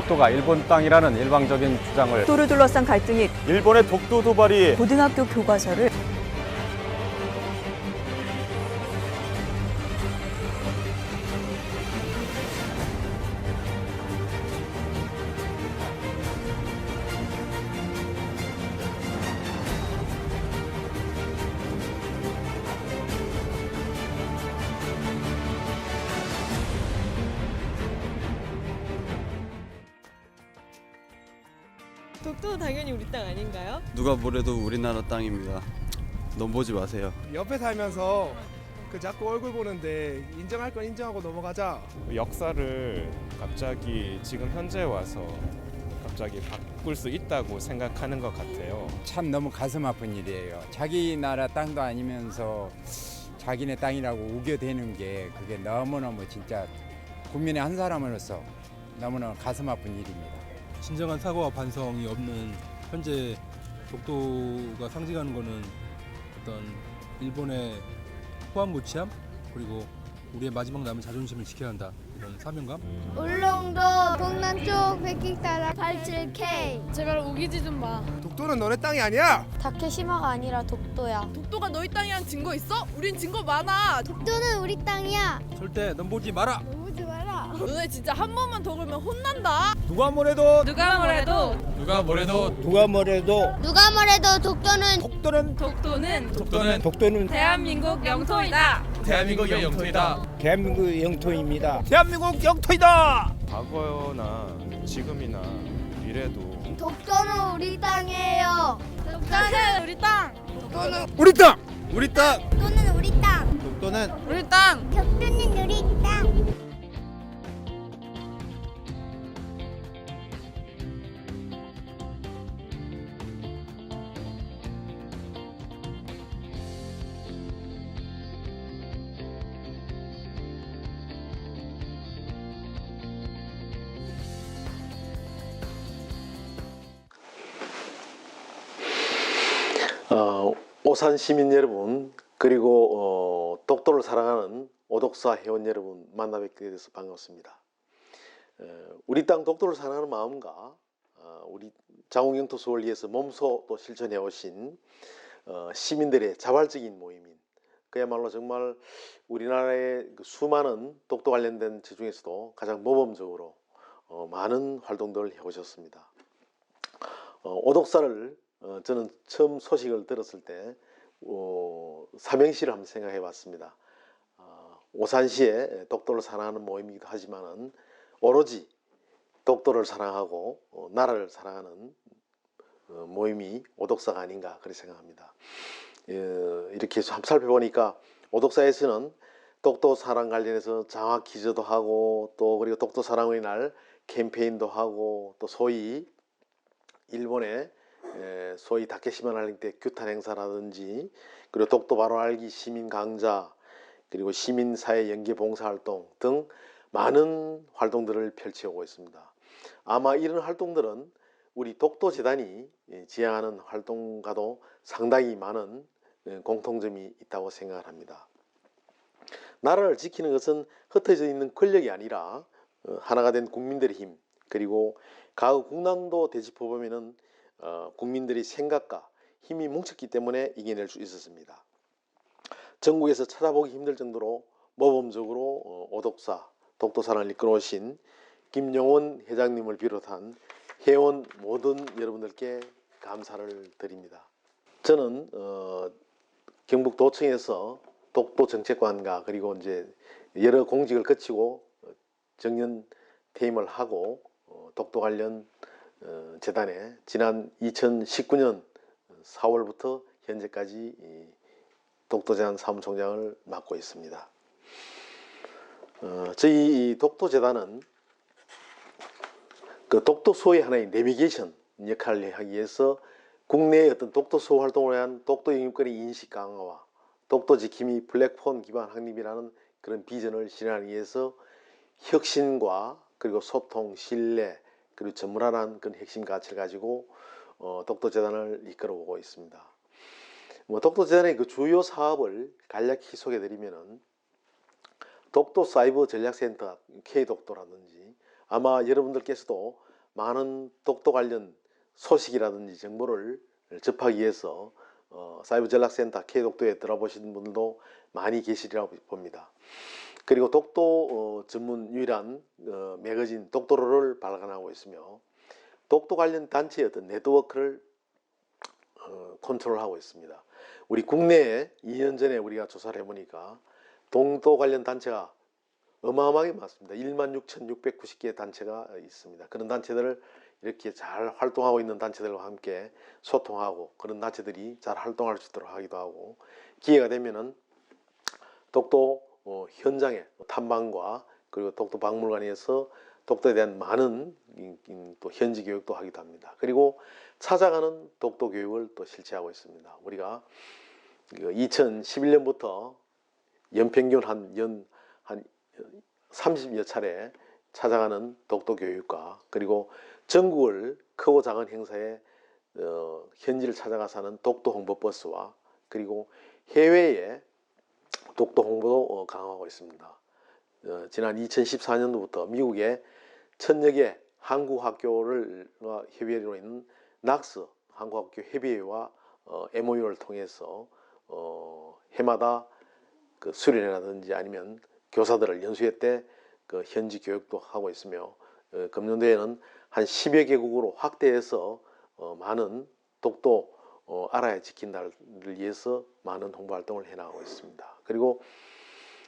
독도가 일본 땅이라는 일방적인 주장을 독도를 둘러싼 갈등이 일본의 독도 도발이 고등학교 교과서를 독도는 당연히 우리 땅 아닌가요? 누가 뭐래도 우리나라 땅입니다. 넘보지 마세요. 옆에 살면서 자꾸 얼굴 보는데 인정할 건 인정하고 넘어가자. 역사를 갑자기 지금 현재 와서 갑자기 바꿀 수 있다고 생각하는 것 같아요. 참 너무 가슴 아픈 일이에요. 자기 나라 땅도 아니면서 자기네 땅이라고 우겨대는 게 그게 너무너무 진짜 국민의 한 사람으로서 너무너무 가슴 아픈 일입니다. 진정한 사과와 반성이 없는 현재 독도가 상징하는 것은 어떤 일본의 후한무치함 그리고 우리의 마지막 남은 자존심을 지켜야 한다 이런 사명감. 울릉도 동남쪽 백길 따라 87K. 제발 우기지 좀 마. 독도는 너네 땅이 아니야. 다케시마가 아니라 독도야. 독도가 너희 땅이란 증거 있어? 우린 증거 많아. 독도는 우리 땅이야. 절대 넘보지 마라. 넘보지 마라. 너네 진짜 한 번만 더 그러면 혼난다. 누가 뭐래도 누가 뭐래도 누가 뭐래도 누가 뭐래도 누가 뭐래도 독도는 독도는 대한민국 영토이다. 대한민국의 영토이다. 대한민국 영토입니다. 대한민국 영토이다. 과거나 지금이나 미래도 독도는 우리 땅이에요. 독도는 우리 땅. 우리 땅. 우리 땅. 독도는 우리 땅. 독도는 우리 땅. 독도는 우리 땅. 오산 시민 여러분 그리고 독도를 사랑하는 오독사 회원 여러분 만나 뵙게 돼서 반갑습니다. 우리 땅 독도를 사랑하는 마음과 우리 장흥영토 수호를 위해서 몸소 또 실천해 오신 시민들의 자발적인 모임인 그야말로 정말 우리나라의 그 수많은 독도 관련된 제 중에서도 가장 모범적으로 많은 활동들을 해오셨습니다. 오독사를 저는 처음 소식을 들었을 때 삼행시를 한번 생각해 봤습니다. 오산시의 독도를 사랑하는 모임이기도 하지만은 오로지 독도를 사랑하고 나라를 사랑하는 모임이 오독사가 아닌가 그렇게 생각합니다. 이렇게 살펴보니까 오독사에서는 독도 사랑 관련해서 장화 기저도 하고 또 그리고 독도 사랑의 날 캠페인도 하고 또 소위 일본의 소위 다케시마 날림 때 규탄 행사라든지 그리고 독도 바로 알기 시민 강좌 그리고 시민사회 연계 봉사활동 등 많은 활동들을 펼쳐오고 있습니다. 아마 이런 활동들은 우리 독도재단이 지향하는 활동과도 상당히 많은 공통점이 있다고 생각을 합니다. 나라를 지키는 것은 흩어져 있는 권력이 아니라 하나가 된 국민들의 힘 그리고 과거 국난도 되짚어보면은 국민들의 생각과 힘이 뭉쳤기 때문에 이겨낼 수 있었습니다. 전국에서 찾아보기 힘들 정도로 모범적으로 오독사, 독도사랑을 이끌어오신 김용원 회장님을 비롯한 회원 모든 여러분들께 감사를 드립니다. 저는 경북도청에서 독도정책관과 그리고 이제 여러 공직을 거치고 정년 퇴임을 하고 독도 관련 재단에 지난 2019년 4월부터 현재까지 독도재단 사무총장을 맡고 있습니다. 저희 독도재단은 그 독도수호의 하나의 내비게이션 역할을 하기 위해서 국내의 어떤 독도수호 활동을 위한 독도 영유권의 인식 강화와 독도 지킴이 플랫폼 기반 확립이라는 그런 비전을 실현하기 위해서 혁신과 그리고 소통, 신뢰 그리고 전문화라는 그런 핵심 가치를 가지고 독도재단을 이끌어오고 있습니다. 독도재단의 그 주요 사업을 간략히 소개해드리면은 독도 사이버 전략센터 K독도라든지 아마 여러분들께서도 많은 독도 관련 소식이라든지 정보를 접하기 위해서 사이버 전략센터 K독도에 들어보시는 분들도 많이 계시리라고 봅니다. 그리고 독도 전문 유일한 매거진 독도로를 발간하고 있으며 독도 관련 단체의 어떤 네트워크를 컨트롤하고 있습니다. 우리 국내에 2년 전에 우리가 조사를 해보니까 독도 관련 단체가 어마어마하게 많습니다. 16,690개의 단체가 있습니다. 그런 단체들을 이렇게 잘 활동하고 있는 단체들과 함께 소통하고 그런 단체들이 잘 활동할 수 있도록 하기도 하고 기회가 되면은 독도 현장의 탐방과 그리고 독도 박물관에서 독도에 대한 많은 또 현지 교육도 하기도 합니다. 그리고 찾아가는 독도 교육을 또 실시하고 있습니다. 우리가 2011년부터 연평균 한 30여 차례 찾아가는 독도 교육과 그리고 전국을 크고 작은 행사에 현지를 찾아가서 하는 독도 홍보버스와 그리고 해외에 독도 홍보도 강화하고 있습니다. 지난 2014년도부터 미국의 1000여 개 한국학교를 협의회로 있는 낙스 한국학교 협의회와 MOU를 통해서 해마다 그 수련회라든지 아니면 교사들을 연수회 때 그 현지 교육도 하고 있으며 금년도에는 한 10여 개국으로 확대해서 많은 독도 알아야 지킨다를 위해서 많은 홍보 활동을 해나가고 있습니다. 그리고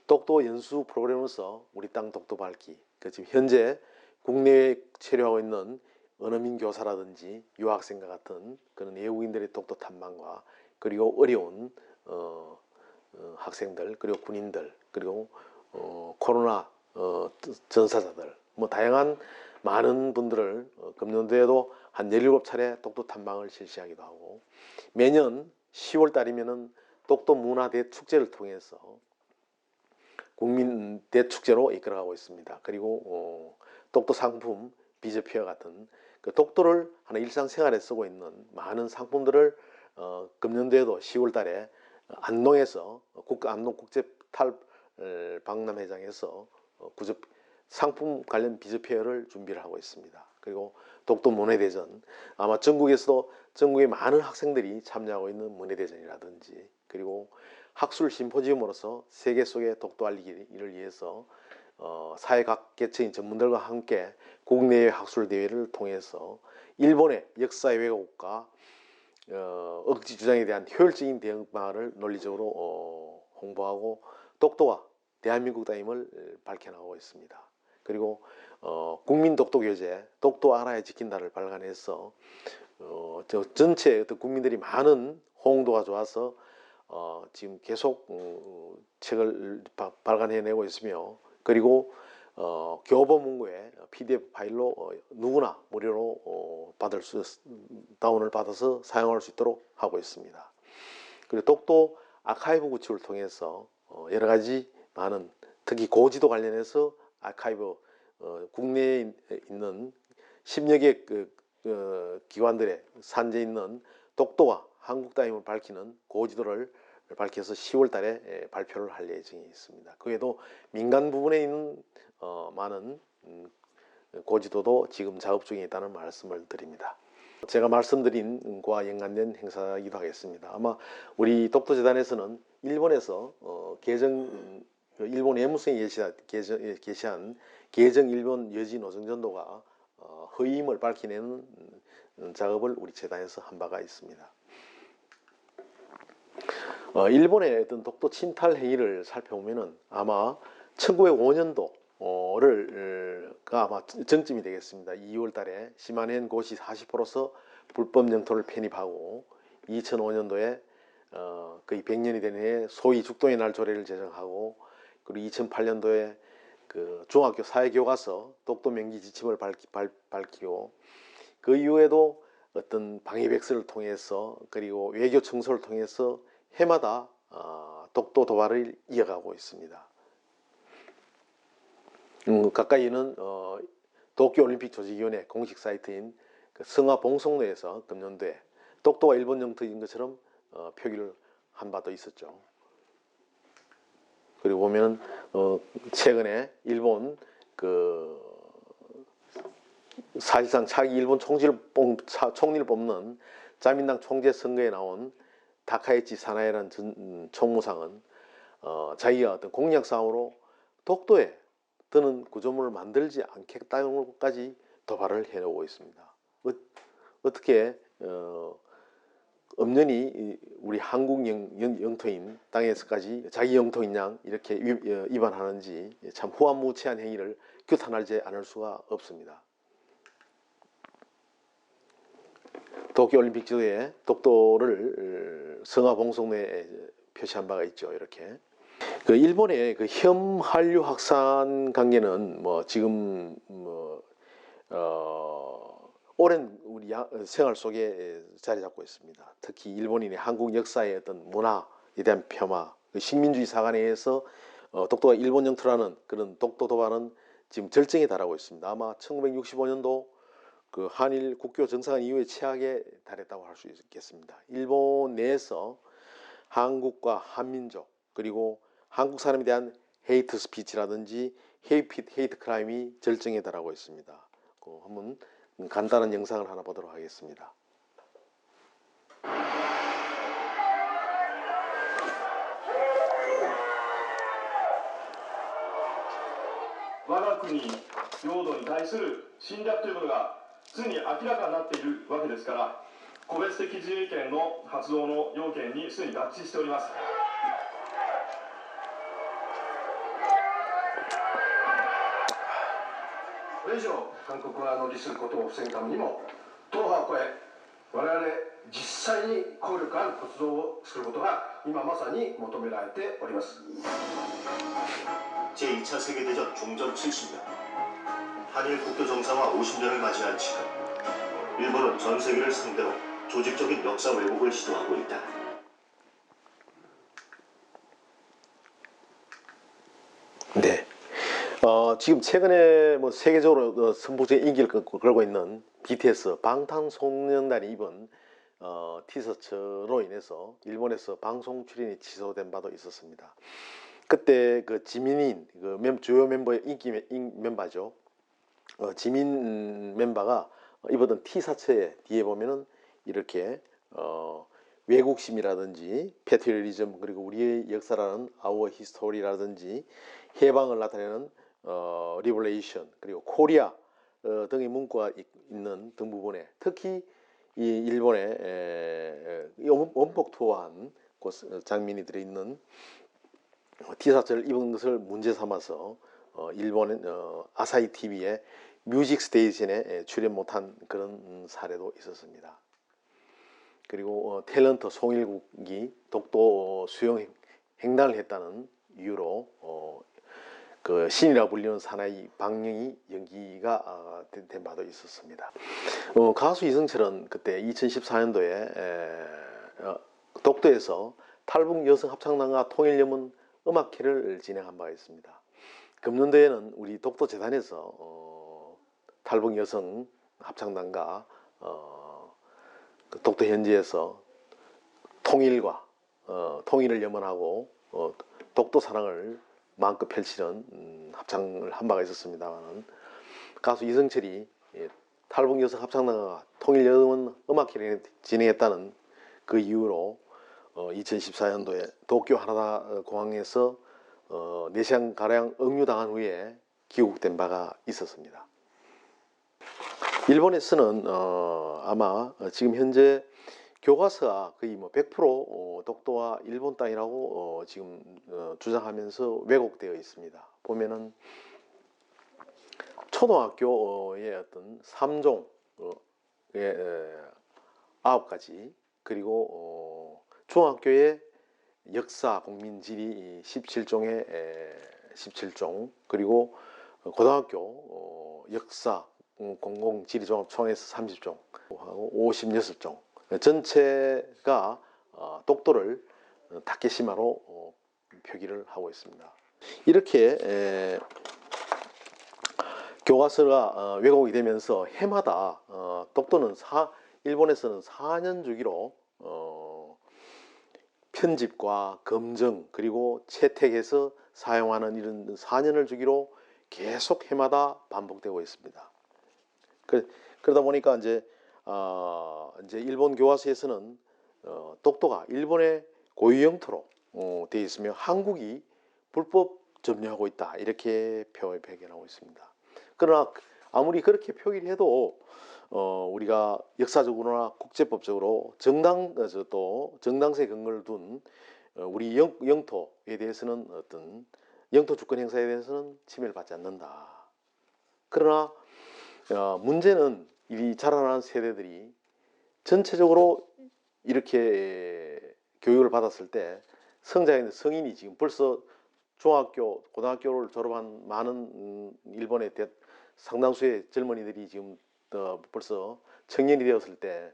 독도 연수 프로그램으로서 우리 땅 독도 밝기 지금 현재 국내에 체류하고 있는 원어민 교사라든지 유학생과 같은 그런 외국인들의 독도 탐방과 그리고 어려운 학생들 그리고 군인들 그리고 코로나 전사자들 뭐 다양한 많은 분들을 금년도에도 한 17차례 독도 탐방을 실시하기도 하고 매년 10월 달이면은 독도 문화 대축제를 통해서 국민 대축제로 이끌어가고 있습니다. 그리고 독도 상품 비즈페어 같은 그 독도를 하나 일상생활에 쓰고 있는 많은 상품들을 금년도에도 10월 달에 안동에서 안동 국제 탈박람회장에서 상품 관련 비즈페어를 준비를 하고 있습니다. 그리고 독도 문화대전 아마 전국에서도 전국의 많은 학생들이 참여하고 있는 문화대전이라든지 그리고 학술 심포지움으로서 세계 속의 독도 알리기를 위해서 사회 각 계층의 전문들과 함께 국내외 학술 대회를 통해서 일본의 역사의 왜곡과 억지 주장에 대한 효율적인 대응 방안을 논리적으로 홍보하고 독도와 대한민국 다임을 밝혀나가고 있습니다. 그리고 국민 독도 교재 독도 알아야 지킨다를 발간해서 전체 국민들이 많은 호응도가 좋아서 지금 계속 책을 발간해내고 있으며 그리고 교보문고에 PDF 파일로 누구나 무료로 다운을 받아서 사용할 수 있도록 하고 있습니다. 그리고 독도 아카이브 구축을 통해서 여러 가지 많은 특히 고지도 관련해서 아카이브 국내에 있는 10여 개 기관들의 산재에 있는 독도와 한국 다임을 밝히는 고지도를 밝혀서 10월 달에 발표를 할 예정이 있습니다. 그 외에도 민간 부분에 있는 많은 고지도도 지금 작업 중에 있다는 말씀을 드립니다. 제가 말씀드린 것과 연관된 행사이기도 하겠습니다. 아마 우리 독도재단에서는 일본에서 일본 외무성이 게시한 개정 일본 여지 노정전도가 허위임을 밝혀내는 작업을 우리 재단에서 한 바가 있습니다. 일본의 어떤 독도 침탈 행위를 살펴보면은 아마 1905년도가 아마 정점이 되겠습니다. 2월 달에 시마넨 고시 40%서 불법 영토를 편입하고 2005년도에 거의 100년이 되는 해에 소위 죽동의 날 조례를 제정하고 그리고 2008년도에 그 중학교 사회교과서 독도 명기 지침을 밝히고 그 이후에도 어떤 방위백서를 통해서 그리고 외교 청소를 통해서 해마다 독도 도발을 이어가고 있습니다. 가까이는 도쿄올림픽 조직위원회 공식 사이트인 그 성화 봉송로에서 금년도에 독도가 일본 영토인 것처럼 표기를 한 바도 있었죠. 그리고 보면 최근에 일본 그 사실상 차기 일본 총리를 뽑는 자민당 총재 선거에 나온 다카이치 사나에라는 총무상은 자기가 어떤 공약상으로 독도에 더는 구조물을 만들지 않겠다고까지 도발을 해오고 있습니다. 어떻게 엄연히 우리 한국 영토인 땅에서까지 자기 영토인 양 이렇게 위반하는지 참 후한무치한 행위를 규탄하지 않을 수가 없습니다. 도쿄올림픽 지도에 독도를 성화봉송로에 표시한 바가 있죠. 이렇게 그 일본의 그 혐한류 확산 관계는 뭐 지금 오랜 우리 생활 속에 자리 잡고 있습니다. 특히 일본인의 한국 역사의 어떤 문화에 대한 폄하, 식민주의 사관에 의해서 독도가 일본 영토라는 그런 독도 도발은 지금 절정에 달하고 있습니다. 아마 1965년도 그 한일 국교 정상화 이후에 최악에 달했다고 할 수 있겠습니다. 일본 내에서 한국과 한민족 그리고 한국 사람에 대한 헤이트 스피치라든지 헤이트 크라임이 절정에 달하고 있습니다. 한번 간단한 영상을 하나 보도록 하겠습니다. 我が国領土に対する侵略ということがついに明らかになっているわけですから、個別的自衛権の発動の要件にすでに合致しております。これ以上韓国側の利することを防ぐためにも党派を超え我々実際に効力ある活動をすることが今まさに求められております。 제2차 세계대전 종전 70년 한일 국교 정상화 50년을 맞이한 지금 일본은 전 세계를 상대로 조직적인 역사 왜곡을 시도하고 있다. 네. 지금 최근에 뭐 세계적으로 선풍적인 인기를 끌고 있는 BTS 방탄소년단이 입은 티셔츠로 인해서 일본에서 방송 출연이 취소된 바도 있었습니다. 그때 그 지민인 그 주요 멤버의 인기 멤버죠. 지민 멤버가 입었던 티셔츠에 뒤에 보면은 이렇게 외국심이라든지 패트리어리즘 그리고 우리의 역사라는 아워 히스토리라든지 해방을 나타내는 리버레이션 그리고 코리아 등의 문구가 있는 등 부분에 특히 이 일본의 원폭 투어한 장면이 들어있는 티셔츠를 입은 것을 문제 삼아서 일본의 아사히 TV의 뮤직 스테이션에 출연 못한 그런 사례도 있었습니다. 그리고 탤런트 송일국이 독도 수영 횡단을 했다는 이유로 그 신이라 불리는 사나이 박영희 연기가 된 바도 있었습니다. 가수 이승철은 그때 2014년도에 독도에서 탈북 여성 합창단과 통일연문 음악회를 진행한 바가 있습니다. 금년도에는 우리 독도재단에서 탈북 여성 합창단과 그 독도 현지에서 통일을 염원하고 독도 사랑을 마음껏 펼치는 합창을 한 바가 있었습니다만 가수 이승철이 탈북 여성 합창단과 통일연문 음악회를 진행했다는 그 이유로 2014년도에 도쿄 하나다 공항에서 4시간가량 억류당한 후에 귀국된 바가 있었습니다. 일본에서는 아마 지금 현재 교과서가 거의 뭐 100% 독도와 일본 땅이라고 지금 주장하면서 왜곡되어 있습니다. 보면은 초등학교의 어떤 3종의 9가지 그리고 중학교의 역사 공민지리 17종의 17종 그리고 고등학교 역사 공공지리종합총에서 30종 하고 56종 전체가 독도를 다케시마로 표기를 하고 있습니다. 이렇게 교과서가 왜곡이 되면서 해마다 독도는 일본에서는 4년 주기로 편집과 검증 그리고 채택해서 사용하는 이런 4년을 주기로 계속 해마다 반복되고 있습니다. 그러다 보니까 이제 일본 교과서에서는 독도가 일본의 고유 영토로 되어 있으며 한국이 불법 점유하고 있다 이렇게 표현하고 있습니다. 그러나 아무리 그렇게 표기를 해도 우리가 역사적으로나 국제법적으로 정당성에 근거를 둔 우리 영토에 대해서는 어떤 영토 주권 행사에 대해서는 침해를 받지 않는다. 그러나 문제는 이 자라나는 세대들이 전체적으로 이렇게 교육을 받았을 때 성장했는 성인이 지금 벌써 중학교, 고등학교를 졸업한 많은 일본의 상당수의 젊은이들이 지금 벌써 청년이 되었을 때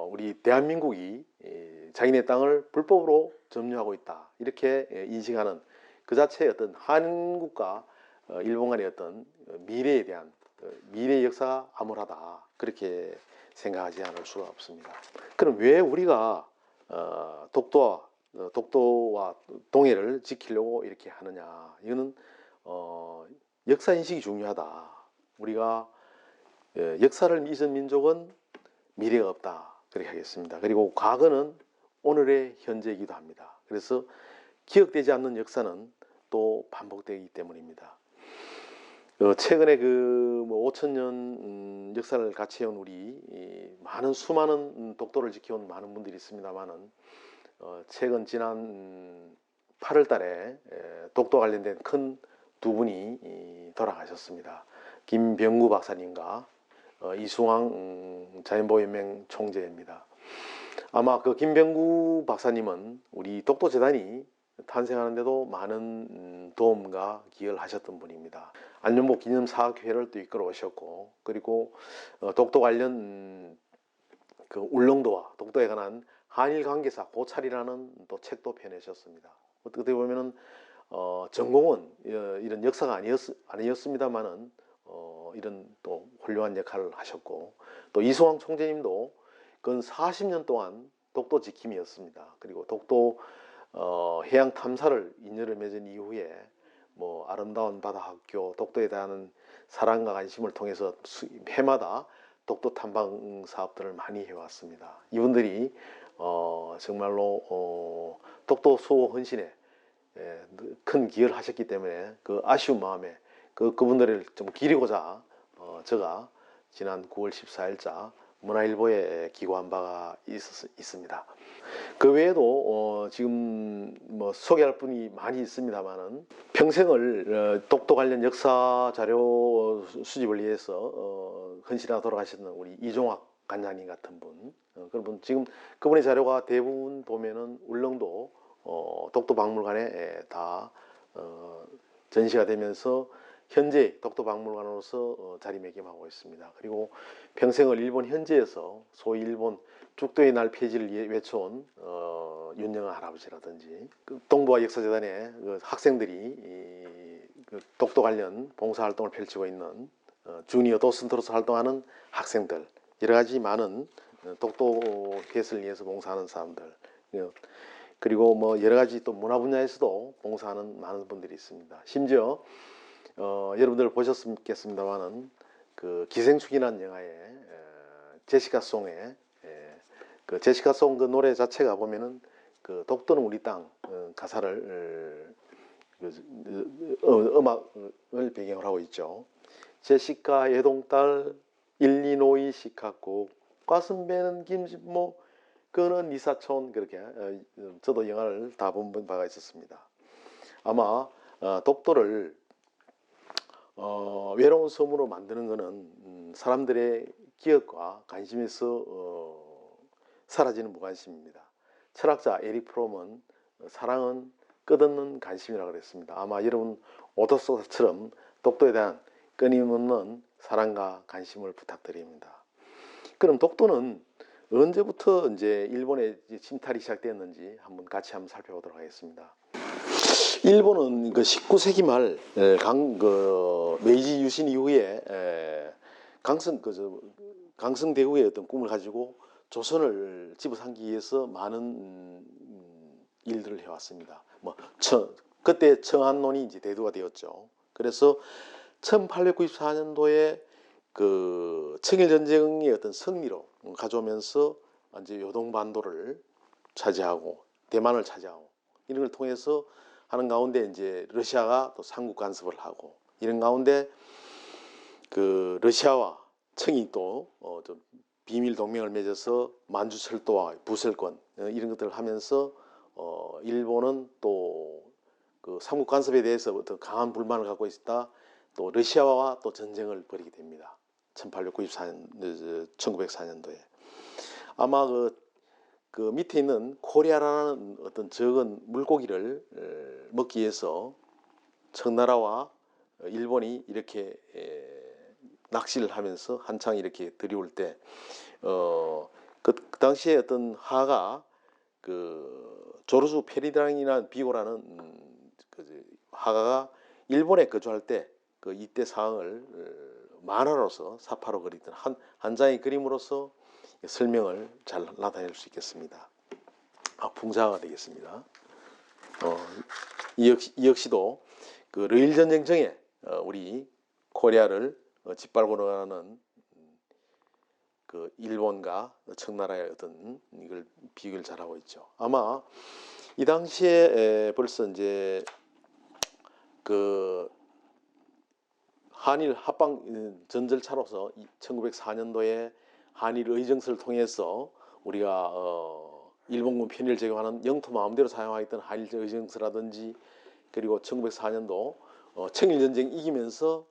우리 대한민국이 자기네 땅을 불법으로 점유하고 있다 이렇게 인식하는 그 자체의 어떤 한국과 일본 간의 어떤 미래에 대한 미래의 역사가 암울하다 그렇게 생각하지 않을 수가 없습니다. 그럼 왜 우리가 독도와 동해를 지키려고 이렇게 하느냐? 이거는 역사 인식이 중요하다. 우리가 역사를 잊은 민족은 미래가 없다. 그렇게 하겠습니다. 그리고 과거는 오늘의 현재이기도 합니다. 그래서 기억되지 않는 역사는 또 반복되기 때문입니다. 최근에 5,000년 역사를 같이 해온 우리 많은 수많은 독도를 지켜온 많은 분들이 있습니다만은 최근 지난 8월 달에 독도 관련된 큰 두 분이 돌아가셨습니다. 김병구 박사님과 이승황 자연보호연맹 총재입니다. 아마 그 김병구 박사님은 우리 독도재단이 탄생하는데도 많은 도움과 기여를 하셨던 분입니다. 안전복 기념사학회를 또 이끌어 오셨고, 그리고 독도 관련 그 울릉도와 독도에 관한 한일 관계사 고찰이라는 또 책도 펴내셨습니다. 어떻게 보면은 전공은 이런 역사가 아니었습니다만은 이런 또 훌륭한 역할을 하셨고, 또 이승황 총재님도 근 40년 동안 독도 지킴이었습니다. 그리고 독도 해양 탐사를 인연을 맺은 이후에 뭐 아름다운 바다 학교, 독도에 대한 사랑과 관심을 통해서 해마다 독도 탐방 사업들을 많이 해왔습니다. 이분들이 정말로 독도 수호 헌신에 큰 기여를 하셨기 때문에 그 아쉬운 마음에 그분들을 좀 기리고자 제가 지난 9월 14일자 문화일보에 기고한 바가 있습니다. 그 외에도 지금 뭐 소개할 분이 많이 있습니다만은 평생을 독도 관련 역사 자료 수집을 위해서 헌신하다 돌아가셨던 우리 이종학 관장님 같은 분, 그런 분 지금 그분의 자료가 대부분 보면은 울릉도 독도박물관에 다 전시가 되면서 현재 독도박물관으로서 자리매김하고 있습니다. 그리고 평생을 일본 현지에서 소위 일본 죽도의 날 폐지를 외쳐온 윤영아 할아버지라든지 동부와 역사재단의 그 학생들이 그 독도 관련 봉사활동을 펼치고 있는 주니어 도슨트로서 활동하는 학생들, 여러 가지 많은 독도 해설을 위해서 봉사하는 사람들, 그리고 뭐 여러 가지 또 문화 분야에서도 봉사하는 많은 분들이 있습니다. 심지어 여러분들 보셨겠습니다만은 그 기생충이라는 영화에 제시카 송의 그 제시카 송 그 노래 자체가 보면은 그 독도는 우리 땅 가사를 음악을 배경으로 하고 있죠. 제시카 예동딸 일리노이 시카고 과슴배는 김진모 그는 이사촌, 그렇게 저도 영화를 다 본 바가 있었습니다. 아마 독도를 외로운 섬으로 만드는 것은 사람들의 기억과 관심에서 사라지는 무관심입니다. 철학자 에릭 프롬은 사랑은 끝없는 관심이라고 그랬습니다. 아마 여러분 오도소다처럼 독도에 대한 끊임없는 사랑과 관심을 부탁드립니다. 그럼 독도는 언제부터 이제 일본의 침탈이 시작되었는지 같이 한번 살펴보도록 하겠습니다. 일본은 그 19세기 말 메이지 유신 이후에 강성대국의 어떤 꿈을 가지고 조선을 집어삼기 위해서 많은 일들을 해왔습니다. 그때 청한론이 이제 대두가 되었죠. 그래서 1894년도에 그 청일 전쟁의 어떤 승리로 가져오면서 이제 요동반도를 차지하고 대만을 차지하고 이런 걸 통해서 하는 가운데 이제 러시아가 또 삼국 간섭을 하고 이런 가운데 그 러시아와 청이 또 좀 비밀 동맹을 맺어서 만주 철도와 부설권 이런 것들을 하면서 일본은 또 그 삼국 간섭에 대해서 어떤 강한 불만을 갖고 있다. 또 러시아와 또 전쟁을 벌이게 됩니다. 1894년, 1904년도에 아마 그 밑에 있는 코리아라는 어떤 적은 물고기를 먹기 위해서 청나라와 일본이 이렇게 낚시를 하면서 한창 이렇게 들이올 때 그 당시에 어떤 하가 그 조르주 페리드랑이라는 비고라는 그 하가가 일본에 거주할 때 그 이때 상황을 만화로서 사파로 그리던 한 장의 그림으로서 설명을 잘 나타낼 수 있겠습니다. 풍자가 되겠습니다. 이 역시도 그 러일 전쟁 전에 우리 코리아를 짓밟고 나가는 그 일본과 청나라의 어떤 이걸 비교를 잘하고 있죠. 아마 이 당시에 벌써 이제 그 한일 합방 전절차로서 1904년도에 한일 의정서를 통해서 우리가 일본군 편의를 제공하는 영토 마음대로 사용하였던 한일 의정서라든지 그리고 1904년도 청일전쟁 이기면서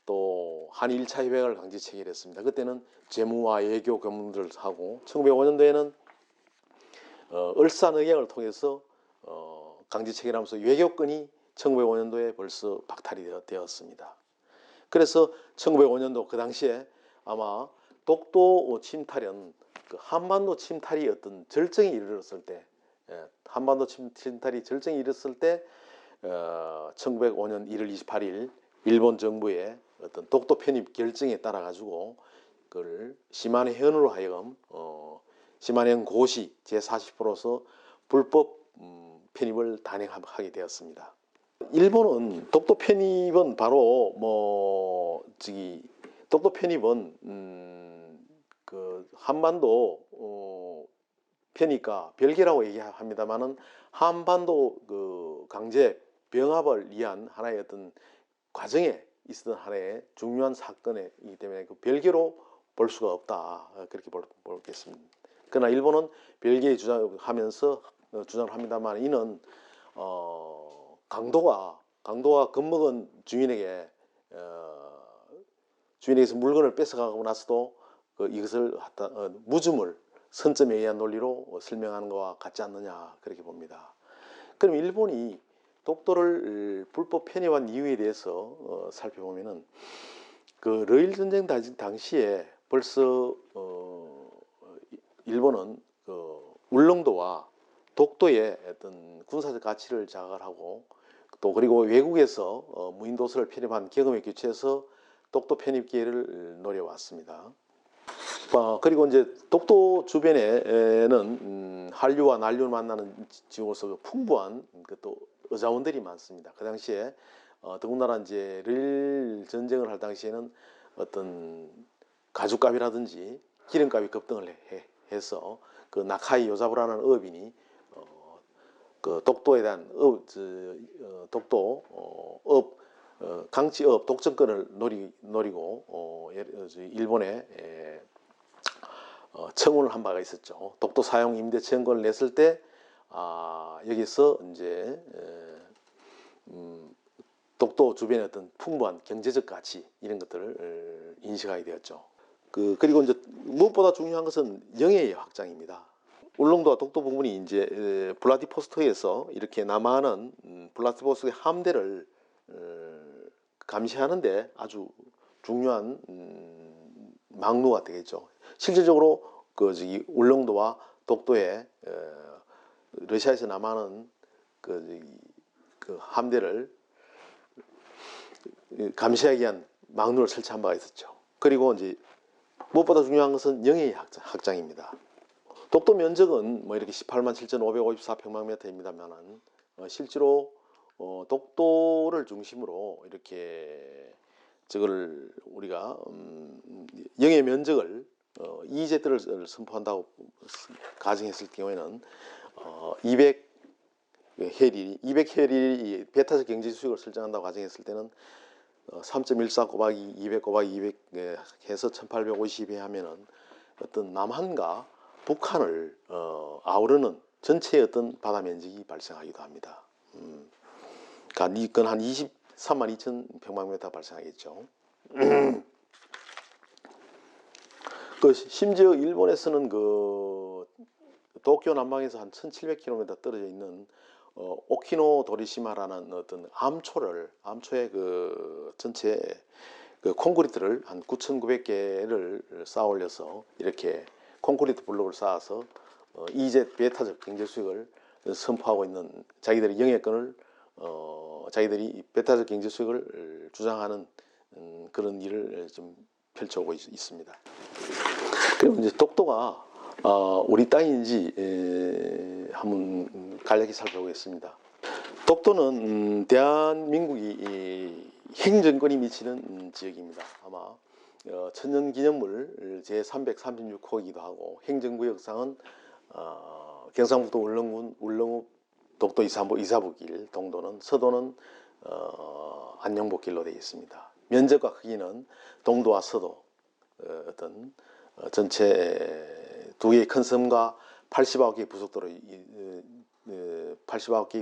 또 한일 1차 협약을 강제 체결했습니다. 그때는 재무와 외교 교문들을 하고 1905년도에는 을산의약을 통해서 강제 체결하면서 외교권이 1905년도에 벌써 박탈이 되었습니다. 그래서 1905년도 그 당시에 아마 독도 침탈은 그 한반도 침탈이 어떤 절정에 이르렀을 때, 한반도 침탈이 절정에 이르렀을 때 1905년 1월 28일 일본 정부의 어떤 독도 편입 결정에 따라 가지고 그걸 시마네 현으로 하여금 시마네 고시 제40호로서 불법 편입을 단행하게 되었습니다. 일본은 독도 편입은 바로 독도 편입은 그 한반도 편입과 별개라고 얘기합니다만은 한반도 그 강제 병합을 위한 하나의 어떤 과정에 있었던 하나의 중요한 사건이기 때문에 그 별개로 볼 수가 없다 그렇게 보겠습니다. 그러나 일본은 별개의 주장하면서 주장을 합니다만 이는 강도가 겁먹은 주인에게서 물건을 뺏어가고 나서도 이것을 무주물 선점에 의한 논리로 설명하는 것과 같지 않느냐 그렇게 봅니다. 그럼 일본이 독도를 불법 편입한 이유에 대해서 살펴보면은 그 러일 전쟁 당시에 벌써 일본은 그 울릉도와 독도의 어떤 군사적 가치를 자각을 하고 또 그리고 외국에서 무인도서를 편입한 경험에 기초해서 독도 편입 기회를 노려왔습니다. 그리고 이제 독도 주변에는 한류와 난류를 만나는 지구로서 풍부한 또 의자원들이 많습니다. 그 당시에 더군다나 이제 러일 전쟁을 할 당시에는 어떤 가죽값이라든지 기름값이 급등을 해서 그 나카이 요자부라는 어업인이 그 독도에 대한 강치업 독점권을 노리고 일본에 청원을 한 바가 있었죠. 독도 사용 임대 청구를 냈을 때 여기서 이제 독도 주변의 어떤 풍부한 경제적 가치 이런 것들을 인식하게 되었죠. 그리고 이제 무엇보다 중요한 것은 영해의 확장입니다. 울릉도와 독도 부분이 이제 블라디보스토크에서 이렇게 남하하는 블라디보스토크의 함대를 감시하는데 아주 중요한 막루가 되겠죠. 실질적으로 울릉도와 독도에 러시아에서 남하하는 그 함대를 감시하기 위한 막루를 설치한 바가 있었죠. 그리고 이제 무엇보다 중요한 것은 영해의 확장입니다. 독도 면적은 뭐 이렇게 18만 7,554평방미터입니다만은 실제로 독도를 중심으로 이렇게 저걸 우리가 영해 면적을 EEZ를 선포한다고 가정했을 경우에는 200해리 배타적 경제 수익을 설정한다고 가정했을 때는 3.14 곱하기 200 곱하기 200 해서 1850에 하면은 어떤 남한과 북한을 아우르는 전체의 어떤 바다 면적이 발생하기도 합니다. 그러니까 이건 한 23만 2천 평방미터 발생하겠죠. 그 심지어 일본에서는 그 도쿄 남방에서 한 1,700km 떨어져 있는 오키노 도리시마라는 어떤 암초의 그 전체 그 콘크리트를 한 9,900개를 쌓아 올려서 이렇게 콘크리트 블록을 쌓아서 EEZ 배타적 경제 수익을 선포하고 있는 자기들의 영해권을 자기들이 배타적 경제 수익을 주장하는 그런 일을 좀 펼쳐오고 있습니다. 그리고 이제 독도가 우리 땅인지 한번 간략히 살펴보겠습니다. 독도는 대한민국이 행정권이 미치는 지역입니다. 아마 천년기념물 제336호이기도 하고 행정구역상은 경상북도 울릉군 울릉읍 독도 이사부길 동도는 서도는 안녕복길로 되어 있습니다. 면적과 크기는 동도와 서도 어떤 전체 두 개의 큰 섬과 89개의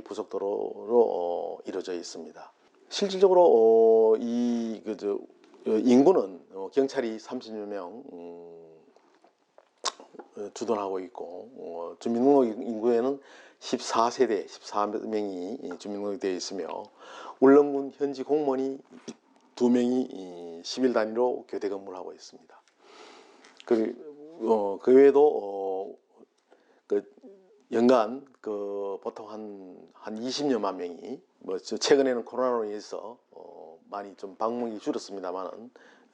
부속도로로 이루어져 있습니다. 실질적으로 인구는 경찰이 30여 명 주둔하고 있고 주민등록 인구에는 14세대 14명이 주민등록이 되어 있으며 울릉군 현지 공무원이 2명이 10일 단위로 교대 근무를 하고 있습니다. 그 외에도 연간 보통 한 20여만 명이 최근에는 코로나로 인해서 많이 좀 방문이 줄었습니다만은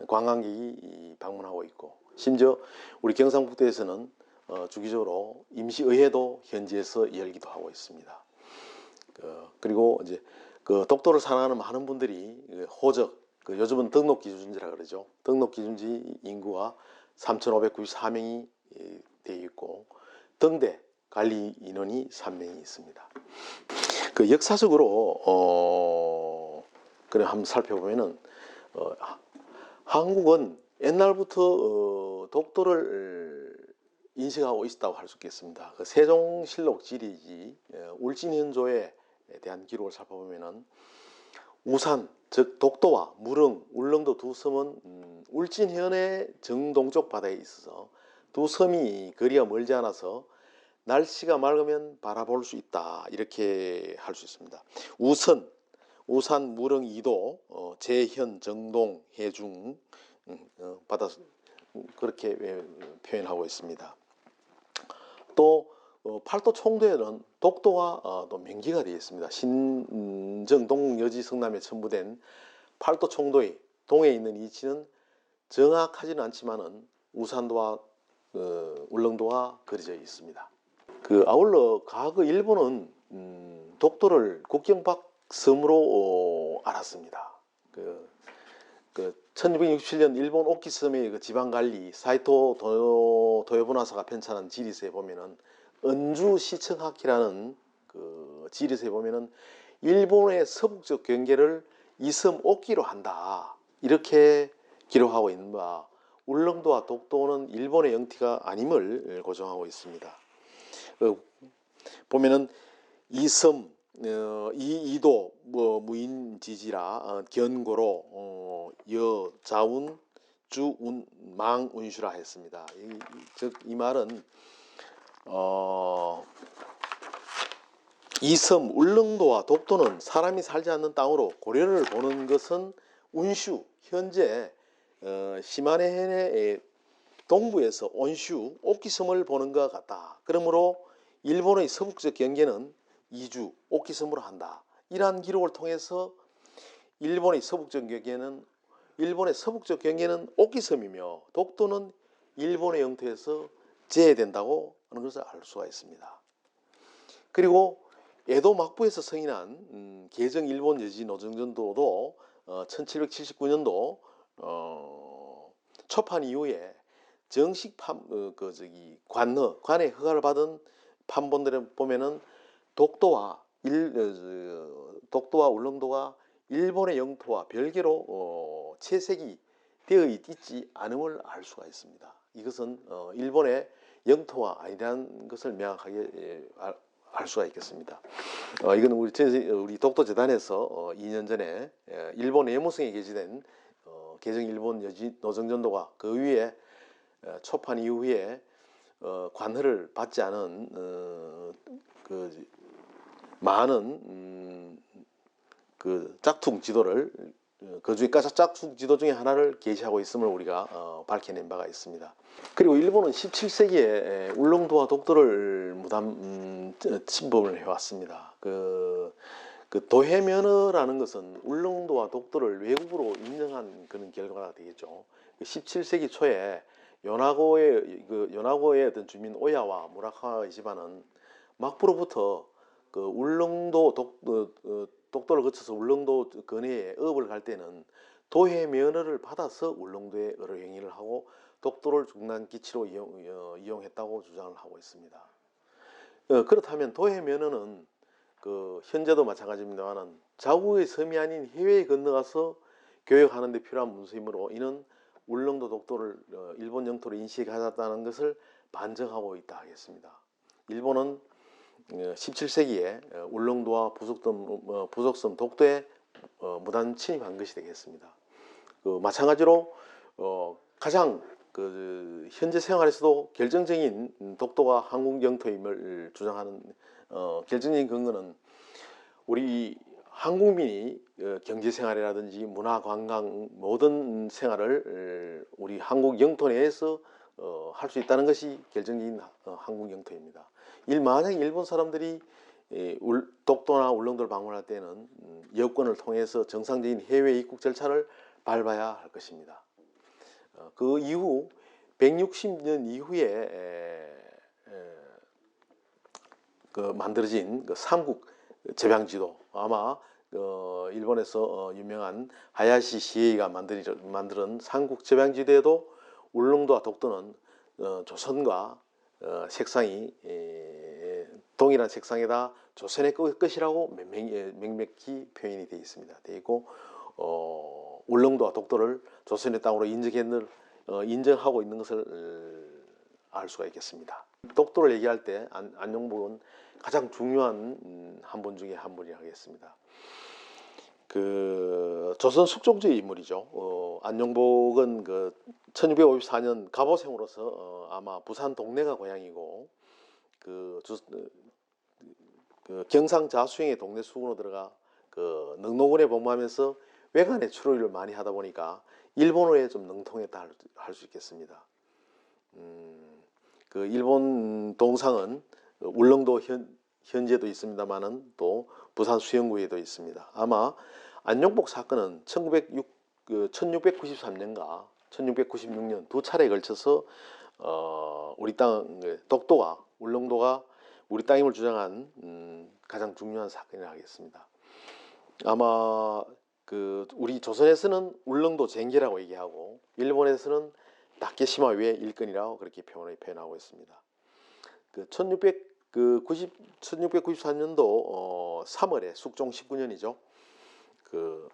관광객이 방문하고 있고 심지어 우리 경상북도에서는 주기적으로 임시의회도 현지에서 열기도 하고 있습니다. 그리고 이제 독도를 사랑하는 많은 분들이 호적 요즘은 등록기준지라 그러죠. 등록기준지 인구가 3,594명이 되어 있고 등대 관리 인원이 3명이 있습니다. 역사적으로 그래 한번 살펴보면은 한국은 옛날부터 독도를 인식하고 있었다고 할 수 있겠습니다. 세종실록 지리지 울진현조에 대한 기록을 살펴보면은 우산 즉 독도와 무릉, 울릉도 두 섬은 울진현의 정동쪽 바다에 있어서 두 섬이 거리가 멀지 않아서 날씨가 맑으면 바라볼 수 있다 이렇게 할 수 있습니다. 우산, 무릉, 이도, 제현, 정동, 해중 바다 그렇게 표현하고 있습니다. 또 팔도 총도에는 독도가 또 명기가 되어 있습니다. 신정동 여지 성남에 첨부된 팔도 총도의 동해 있는 위치는 정확하지는 않지만은 우산도와 울릉도가 그려져 있습니다. 아울러 과거 일본은 독도를 국경 밖 섬으로 알았습니다. 1667년 일본 오키섬의 지방관리 사이토 도요부나사가 편찬한 지리서에 보면은 은주시청학기라는 지리서에 보면은 일본의 서북적 경계를 이 섬 오키로 한다 이렇게 기록하고 있는 바 울릉도와 독도는 일본의 영토가 아님을 고정하고 있습니다. 보면은 이 섬, 이도 무인지지라 견고로 여자운 주운 망운슈라 했습니다. 즉 이 말은 이 섬 울릉도와 독도는 사람이 살지 않는 땅으로 고려를 보는 것은 운슈 현재 시마네현의 동부에서 온슈 오키섬을 보는 것 같다. 그러므로 일본의 서북적 경계는 이주 오키섬으로 한다. 이러한 기록을 통해서 일본의 서북적 경계는 오키섬이며 독도는 일본의 영토에서 제외된다고 하는 것을 알 수가 있습니다. 그리고 에도 막부에서 성인한 개정 일본 여지 노정전도도 1779년도 초판 이후에 정식 관의 허가를 받은 판본들에 보면은 독도와 울릉도가 일본의 영토와 별개로 채색이 되어 있지 않음을 알 수가 있습니다. 이것은 일본의 영토가 아니라는 것을 명확하게 알 수가 있겠습니다. 이건 우리 독도재단에서 2년 전에 일본 외무성에 게시된 개정 일본 노정전도가 그 위에 초판 이후에 관허를 받지 않은 그 많은 그 짝퉁 지도를 그 중에 짝퉁 지도 중에 하나를 게시하고 있음을 우리가 밝혀낸 바가 있습니다. 그리고 일본은 17세기에 울릉도와 독도를 무단 침범을 해왔습니다. 그 도해면허라는 것은 울릉도와 독도를 외국으로 인정한 그런 결과가 되겠죠. 17세기 초에 요나고의 어떤 주민 오야와 무라카와의 집안은 막부로부터 그 울릉도 독도를 거쳐서 울릉도 근해에 어업을 갈 때는 도해 면허를 받아서 울릉도에 어로 행위를 하고 독도를 중단기치로 이용했다고 주장을 하고 있습니다. 그렇다면 도해 면허는 그 현재도 마찬가지입니다만은 자국의 섬이 아닌 해외에 건너가서 교역하는 데 필요한 문서이므로 이는 울릉도 독도를 일본 영토로 인식하였다는 것을 반증하고 있다 하겠습니다. 일본은 17세기에 울릉도와 부속섬 독도에 무단 침입한 것이 되겠습니다. 마찬가지로 가장 현재 생활에서도 결정적인 독도가 한국 영토임을 주장하는 결정적인 근거는 우리 한국민이 경제생활이라든지 문화관광 모든 생활을 우리 한국 영토 내에서 할 수 있다는 것이 결정적인 한국 영토입니다. 만약 일본 사람들이 독도나 울릉도를 방문할 때는 여권을 통해서 정상적인 해외 입국 절차를 밟아야 할 것입니다. 그 이후 160년 이후에 만들어진 삼국 제방지도, 아마 일본에서 유명한 하야시 시에이가 만든 삼국 제방지도에도 울릉도와 독도는 조선과 색상이 동일한 색상에다 조선의 것이라고 명백히 표현이 되어 있습니다. 되어 있고 울릉도와 독도를 조선의 땅으로 인정하고 있는 것을 알 수가 있겠습니다. 독도를 얘기할 때 안용복은 가장 중요한 한분 중에 한 분이 하겠습니다. 조선 숙종지의 인물이죠. 안용복은 1654년 갑오생으로서 아마 부산 동네가 고향이고 경상자수행의 동네 수군으로 들어가 능노군에 복무하면서 외관의 추로일을 많이 하다 보니까 일본어에 좀 능통했다 할 수 있겠습니다. 일본 동상은 울릉도 현지에도 있습니다만은 또 부산 수영구에도 있습니다. 아마 안용복 사건은 1693년과 1696년 두 차례에 걸쳐서 우리 땅 독도가 울릉도가 우리 땅임을 주장한 가장 중요한 사건이라 하겠습니다. 아마 우리 조선에서는 울릉도 쟁계라고 얘기하고 일본에서는 다케시마 외 일권이라고 그렇게 표현하고 있습니다. 1694년도 3월에 숙종 19년이죠.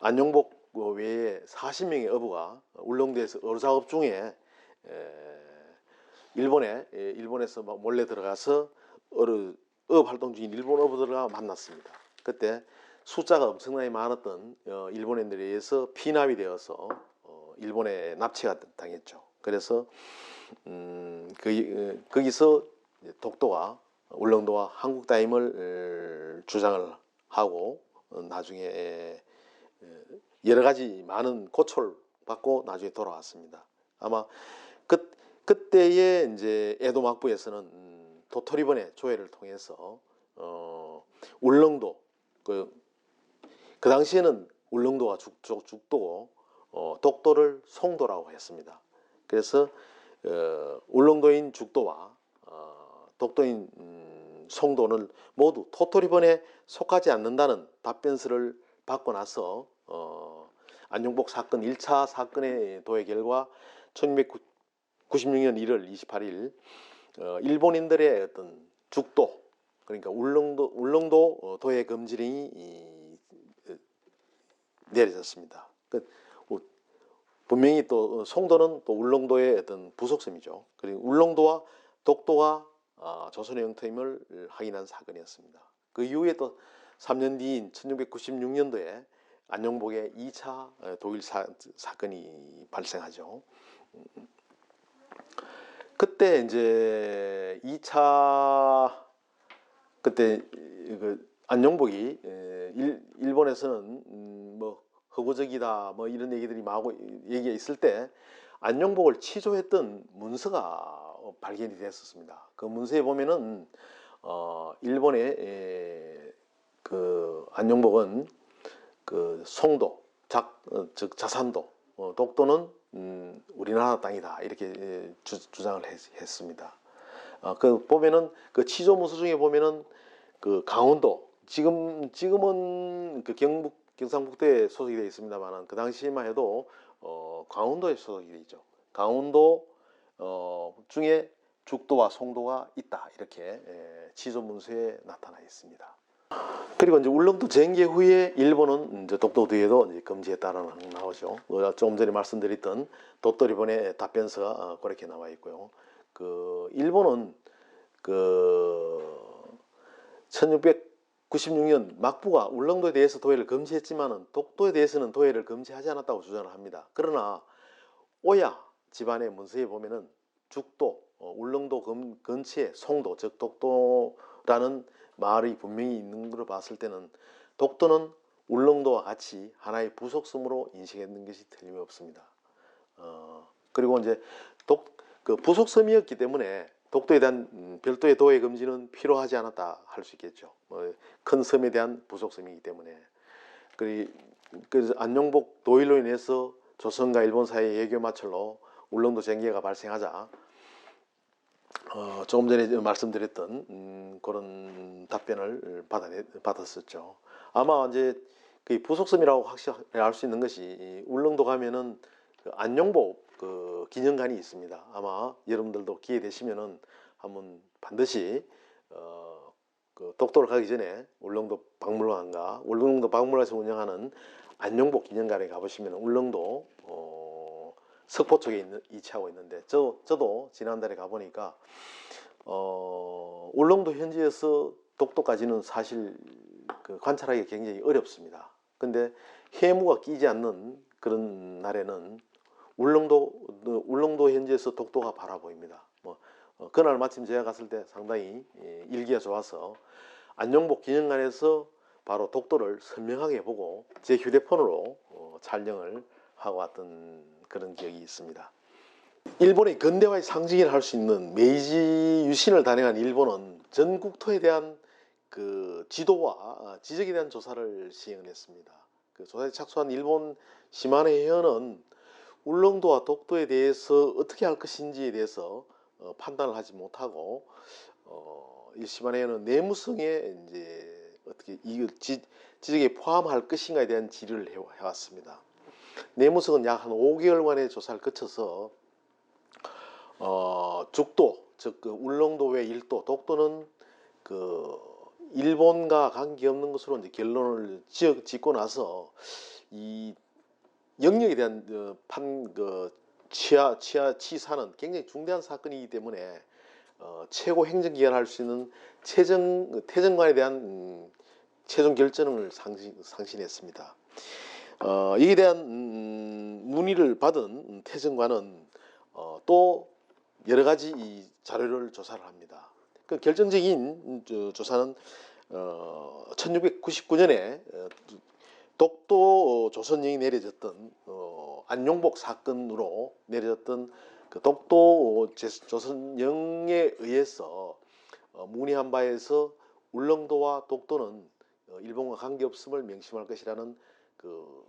안용복 외에 40명의 어부가 울릉도에서 어작업 중에 일본에서 몰래 들어가서 어업 활동 중인 일본 어부들과 만났습니다. 그때 숫자가 엄청나게 많았던 일본인들에 의해서 피납이 되어서 일본에 납치가 당했죠. 그래서 거기서 독도와 울릉도와 한국 땅임을 주장을 하고 나중에 여러 가지 많은 고초를 받고 나중에 돌아왔습니다. 아마 그때의 이제 에도 막부에서는 도토리번의 조회를 통해서 울릉도 그 당시에는 울릉도가 죽도고 독도를 송도라고 했습니다. 그래서 울릉도인 죽도와 독도인 송도는 모두 토토리번에 속하지 않는다는 답변서를 받고 나서 안용복 사건 1차 사건의 도의 결과 1696년 1월 28일 일본인들의 어떤 죽도, 그러니까 울릉도 도의 금지령이 내려졌습니다. 분명히 또 송도는 또 울릉도의 어떤 부속섬이죠. 그리고 울릉도와 독도가 조선의 영토임을 확인한 사건이었습니다. 그 이후에 또 3년 뒤인 1696년도에 안용복의 2차 도일 사건이 발생하죠. 그때 이제 2차 그때 그 안용복이 일본에서는 뭐 허구적이다 뭐 이런 얘기들이 마구 얘기가 있을 때 안용복을 취조했던 문서가 발견이 됐었습니다. 그 문서에 보면은 일본의 그 안용복은 그 송도, 즉 자산도, 독도는 우리나라 땅이다 이렇게 주장을 했습니다. 그 보면은 그 취조 문서 중에 보면은 그 강원도 지금은 그 경상북도에 소속이 되어 있습니다만은 그 당시만 해도 강원도에 소속이 되어 있죠. 강원도 중에 죽도와 송도가 있다 이렇게 취조 문서에 나타나 있습니다. 그리고 이제 울릉도 쟁계 후에 일본은 이제 독도 뒤에도 이제 금지했다라는 나오죠. 조금 전에 말씀드렸던 도토리본의 답변서가 그렇게 나와 있고요. 그 일본은 그 1696년 막부가 울릉도에 대해서 도해를 금지했지만은 독도에 대해서는 도해를 금지하지 않았다고 주장을 합니다. 그러나 오야 집안의 문서에 보면은 죽도, 울릉도 근처에 송도, 즉 독도라는 마을이 분명히 있는 것으로 봤을 때는 독도는 울릉도와 같이 하나의 부속섬으로 인식했는 것이 틀림없습니다. 그리고 이제 그 부속섬이었기 때문에 독도에 대한 별도의 도해 금지는 필요하지 않았다 할 수 있겠죠. 큰 섬에 대한 부속섬이기 때문에. 그래서 안용복 도일로 인해서 조선과 일본 사이의 외교 마찰로 울릉도 쟁계가 발생하자 조금 전에 말씀드렸던 그런 답변을 받았었죠. 아마 이제 그 부속섬이라고 확실히 알 수 있는 것이 울릉도 가면은 그 안용복 그 기념관이 있습니다. 아마 여러분들도 기회 되시면은 한번 반드시 그 독도를 가기 전에 울릉도 박물관과 울릉도 박물관에서 운영하는 안용복 기념관에 가보시면 울릉도 석포 쪽에 위치하고 있는데 저도 지난달에 가보니까 울릉도 현지에서 독도까지는 사실 그 관찰하기 굉장히 어렵습니다. 근데 해무가 끼지 않는 그런 날에는 울릉도 현지에서 독도가 바라 보입니다. 그날 마침 제가 갔을 때 상당히 일기가 좋아서 안용복 기념관에서 바로 독도를 선명하게 보고 제 휴대폰으로 촬영을 하고 왔던 그런 기억이 있습니다. 일본의 근대화의 상징이라 할 수 있는 메이지 유신을 단행한 일본은 전 국토에 대한 그 지도와 지적에 대한 조사를 시행을 했습니다. 그 조사에 착수한 일본 시마네 회원은 울릉도와 독도에 대해서 어떻게 할 것인지에 대해서 판단을 하지 못하고 이 시마네 회원은 내무성에 이제 어떻게 이걸 지적에 포함할 것인가에 대한 질의를 해왔습니다. 내무성은 약 한 5개월간의 조사를 거쳐서 죽도, 즉 그 울릉도 외 일도, 독도는 그 일본과 관계없는 것으로 이제 결론을 짓고 나서 이 영역에 대한 취사는 굉장히 중대한 사건이기 때문에 최고 행정기관을 할 수 있는 태정관에 대한 최종 결정을 상신했습니다. 이에 대한 문의를 받은 태정관은 또 여러 가지 이 자료를 조사를 합니다. 그 결정적인 조사는 1699년에 독도 조선령이 내려졌던 안용복 사건으로 내려졌던 그 독도 조선령에 의해서 문의한 바에서 울릉도와 독도는 일본과 관계없음을 명심할 것이라는 그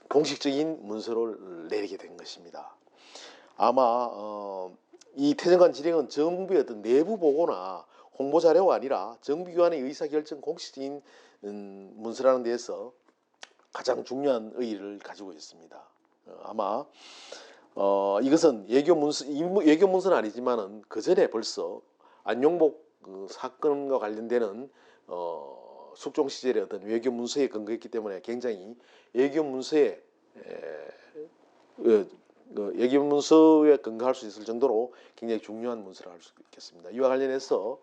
공식적인 문서를 내리게 된 것입니다. 아마 이 태정관 질행은 정부의 어떤 내부 보고나 홍보 자료가 아니라 정부기관의 의사결정 공식적인 문서라는 데에서 가장 중요한 의의를 가지고 있습니다. 아마 이것은 외교문서는 아니지만은 그 전에 벌써 안용복 사건과 관련되는 숙종 시절의 어떤 외교문서에 근거했기 때문에 굉장히 외교문서에 근거할 수 있을 정도로 굉장히 중요한 문서를 할 수 있겠습니다. 이와 관련해서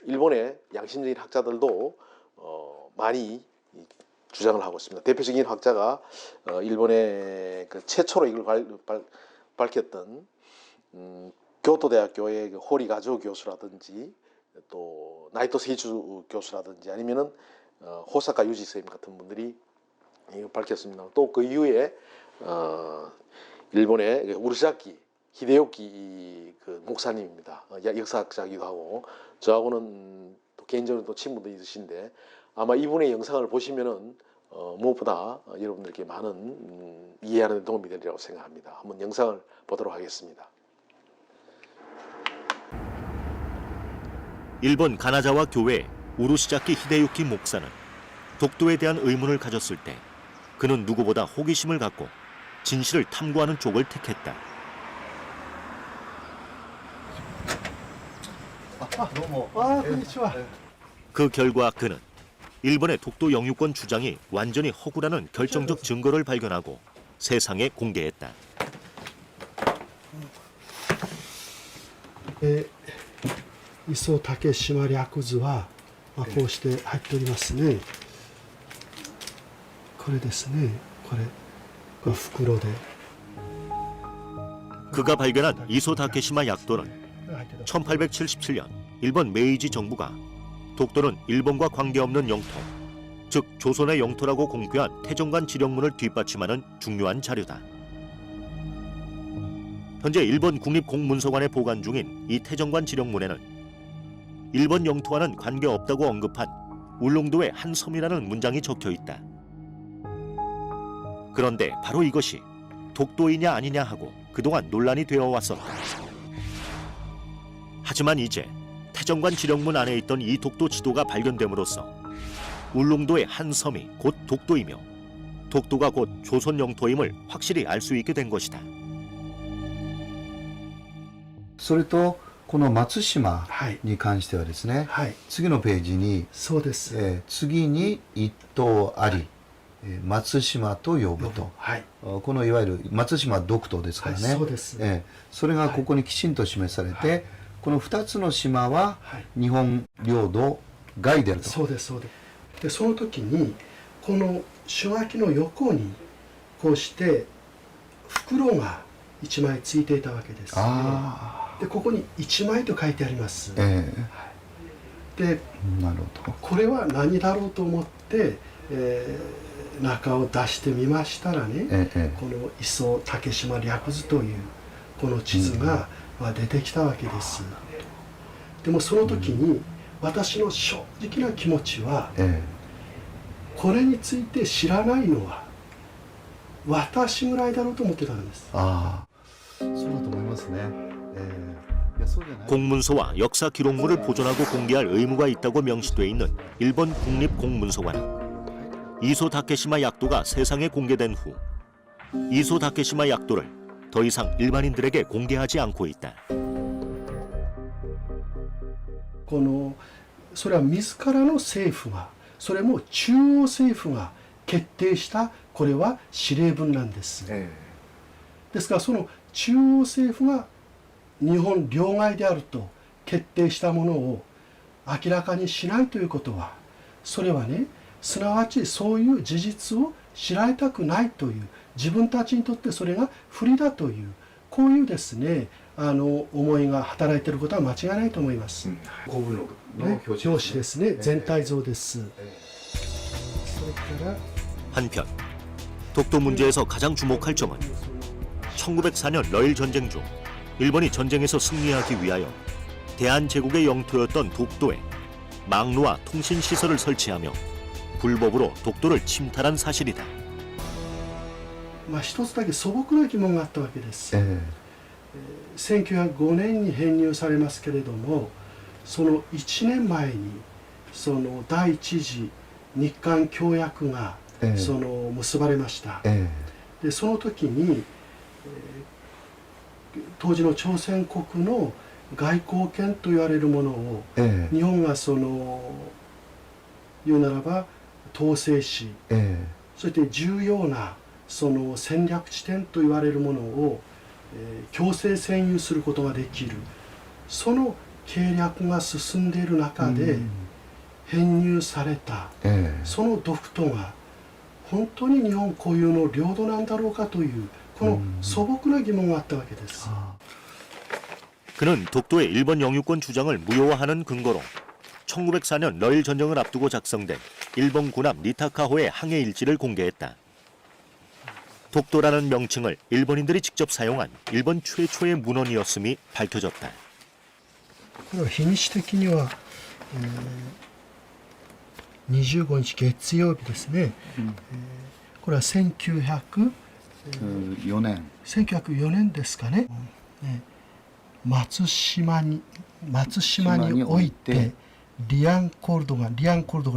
일본의 양심적인 학자들도 많이 주장을 하고 있습니다. 대표적인 학자가 일본의 그 최초로 이걸 밝혔던 교토대학교의 호리가조 교수라든지 또 나이토 세이주 교수라든지 아니면은 호사카 유지 선생님 같은 분들이 이거 밝혔습니다. 또 그 이후에 일본의 우르시아키 히데요키 그 목사님입니다. 역사학자이기도 하고 저하고는 또 개인적으로 또 친분도 있으신데 아마 이분의 영상을 보시면은 무엇보다 여러분들께 많은 이해하는 데 도움이 되리라고 생각합니다. 한번 영상을 보도록 하겠습니다. 일본 가나자와 교회 우루시자키 히데유키 목사는 독도에 대한 의문을 가졌을 때 그는 누구보다 호기심을 갖고 진실을 탐구하는 쪽을 택했다. 그 결과 그는 일본의 독도 영유권 주장이 완전히 허구라는 결정적 증거를 발견하고 세상에 공개했다.磯竹島略図はこうして入っておりますね。これですね。これ袋で。 그가 발견한 이소 다케시마 약도는 1877년 일본 메이지 정부가 독도는 일본과 관계없는 영토, 즉 조선의 영토라고 공표한 태정관 지령문을 뒷받침하는 중요한 자료다. 현재 일본 국립공문서관에 보관 중인 이 태정관 지령문에는 일본 영토와는 관계없다고 언급한 울릉도의 한 섬이라는 문장이 적혀 있다. 그런데 바로 이것이 독도이냐 아니냐 하고 그동안 논란이 되어 왔었다. 하지만 이제 태정관 지령문 안에 있던 이 독도 지도가 발견됨으로써 울릉도의 한 섬이 곧 독도이며 독도가 곧 조선 영토임을 확실히 알 수 있게 된 것이다. それとこの松島に関してはですね、次のページにそうです、次に一島あり、松島と呼ぶと、このいわゆる松島独島ですからね、そうです、それがここにきちんと示されて、この2つの島は日本領土外であると。そうですそうです。でその時にこの手書きの横にこうして袋が1枚ついていたわけです、でここに1枚と書いてあります、でなるほど。これは何だろうと思って、中を出してみましたらね、この磯竹島略図というこの地図が、出てきたわけです。でもその時に私の正直な気持ちは、これについて知らないのは私ぐらいだろうと思ってたんです。そうだと思いますね。 공문서와 역사 기록물을 보존하고 공개할 의무가 있다고 명시돼 있는 일본 국립공문서관은 이소 다케시마 약도가 세상에 공개된 후 이소 다케시마 약도를 더 이상 일반인들에게 공개하지 않고 있다. それは自らの政府が、それも中央政府が決定したこれは司令文なんです。ですからその中央政府が日本領外であると決定したものを明らかにしないということは、それはね、すなわちそういう事実を知られたくないという、自分たちにとってそれが不利だという、こういうですね、思いが働いていることは間違いないと思います。古文録の表紙ですね、全体像です。それから 한편 독도 문제에서 가장 주목할 점은 1904년 러일 전쟁 중 일본이 전쟁에서 승리하기 위하여 대한제국의 영토였던 독도에 망루와 통신시설을 설치하며 불법으로 독도를 침탈한 사실이다. 一つだけ素朴な疑問があったわけです。1905年に編入されますけれども、その1年前にその第一次日韓協約が、その結ばれました。でその時に、当時の朝鮮国の外交権と言われるものを、日本がその言うならば統制し、そして重要なその戦略地点と言われるものを、強制占有することができる、その計略が進んでいる中で編入された、その独島が本当に日本固有の領土なんだろうかというこの素朴な疑問があったわけです。그는 독도의 일본 영유권 주장을 무효화하는 근거로 1904년 러일 전쟁을 앞두고 작성된 일본 군함 니타카호의 항해 일지를 공개했다. 독도라는 명칭을 일본인들이 직접 사용한 일본 최초의 문헌이었음이 밝혀졌다. これは日にち的には、25日月曜日ですね。これは1904年ですかね。松島においてリアンコルドガン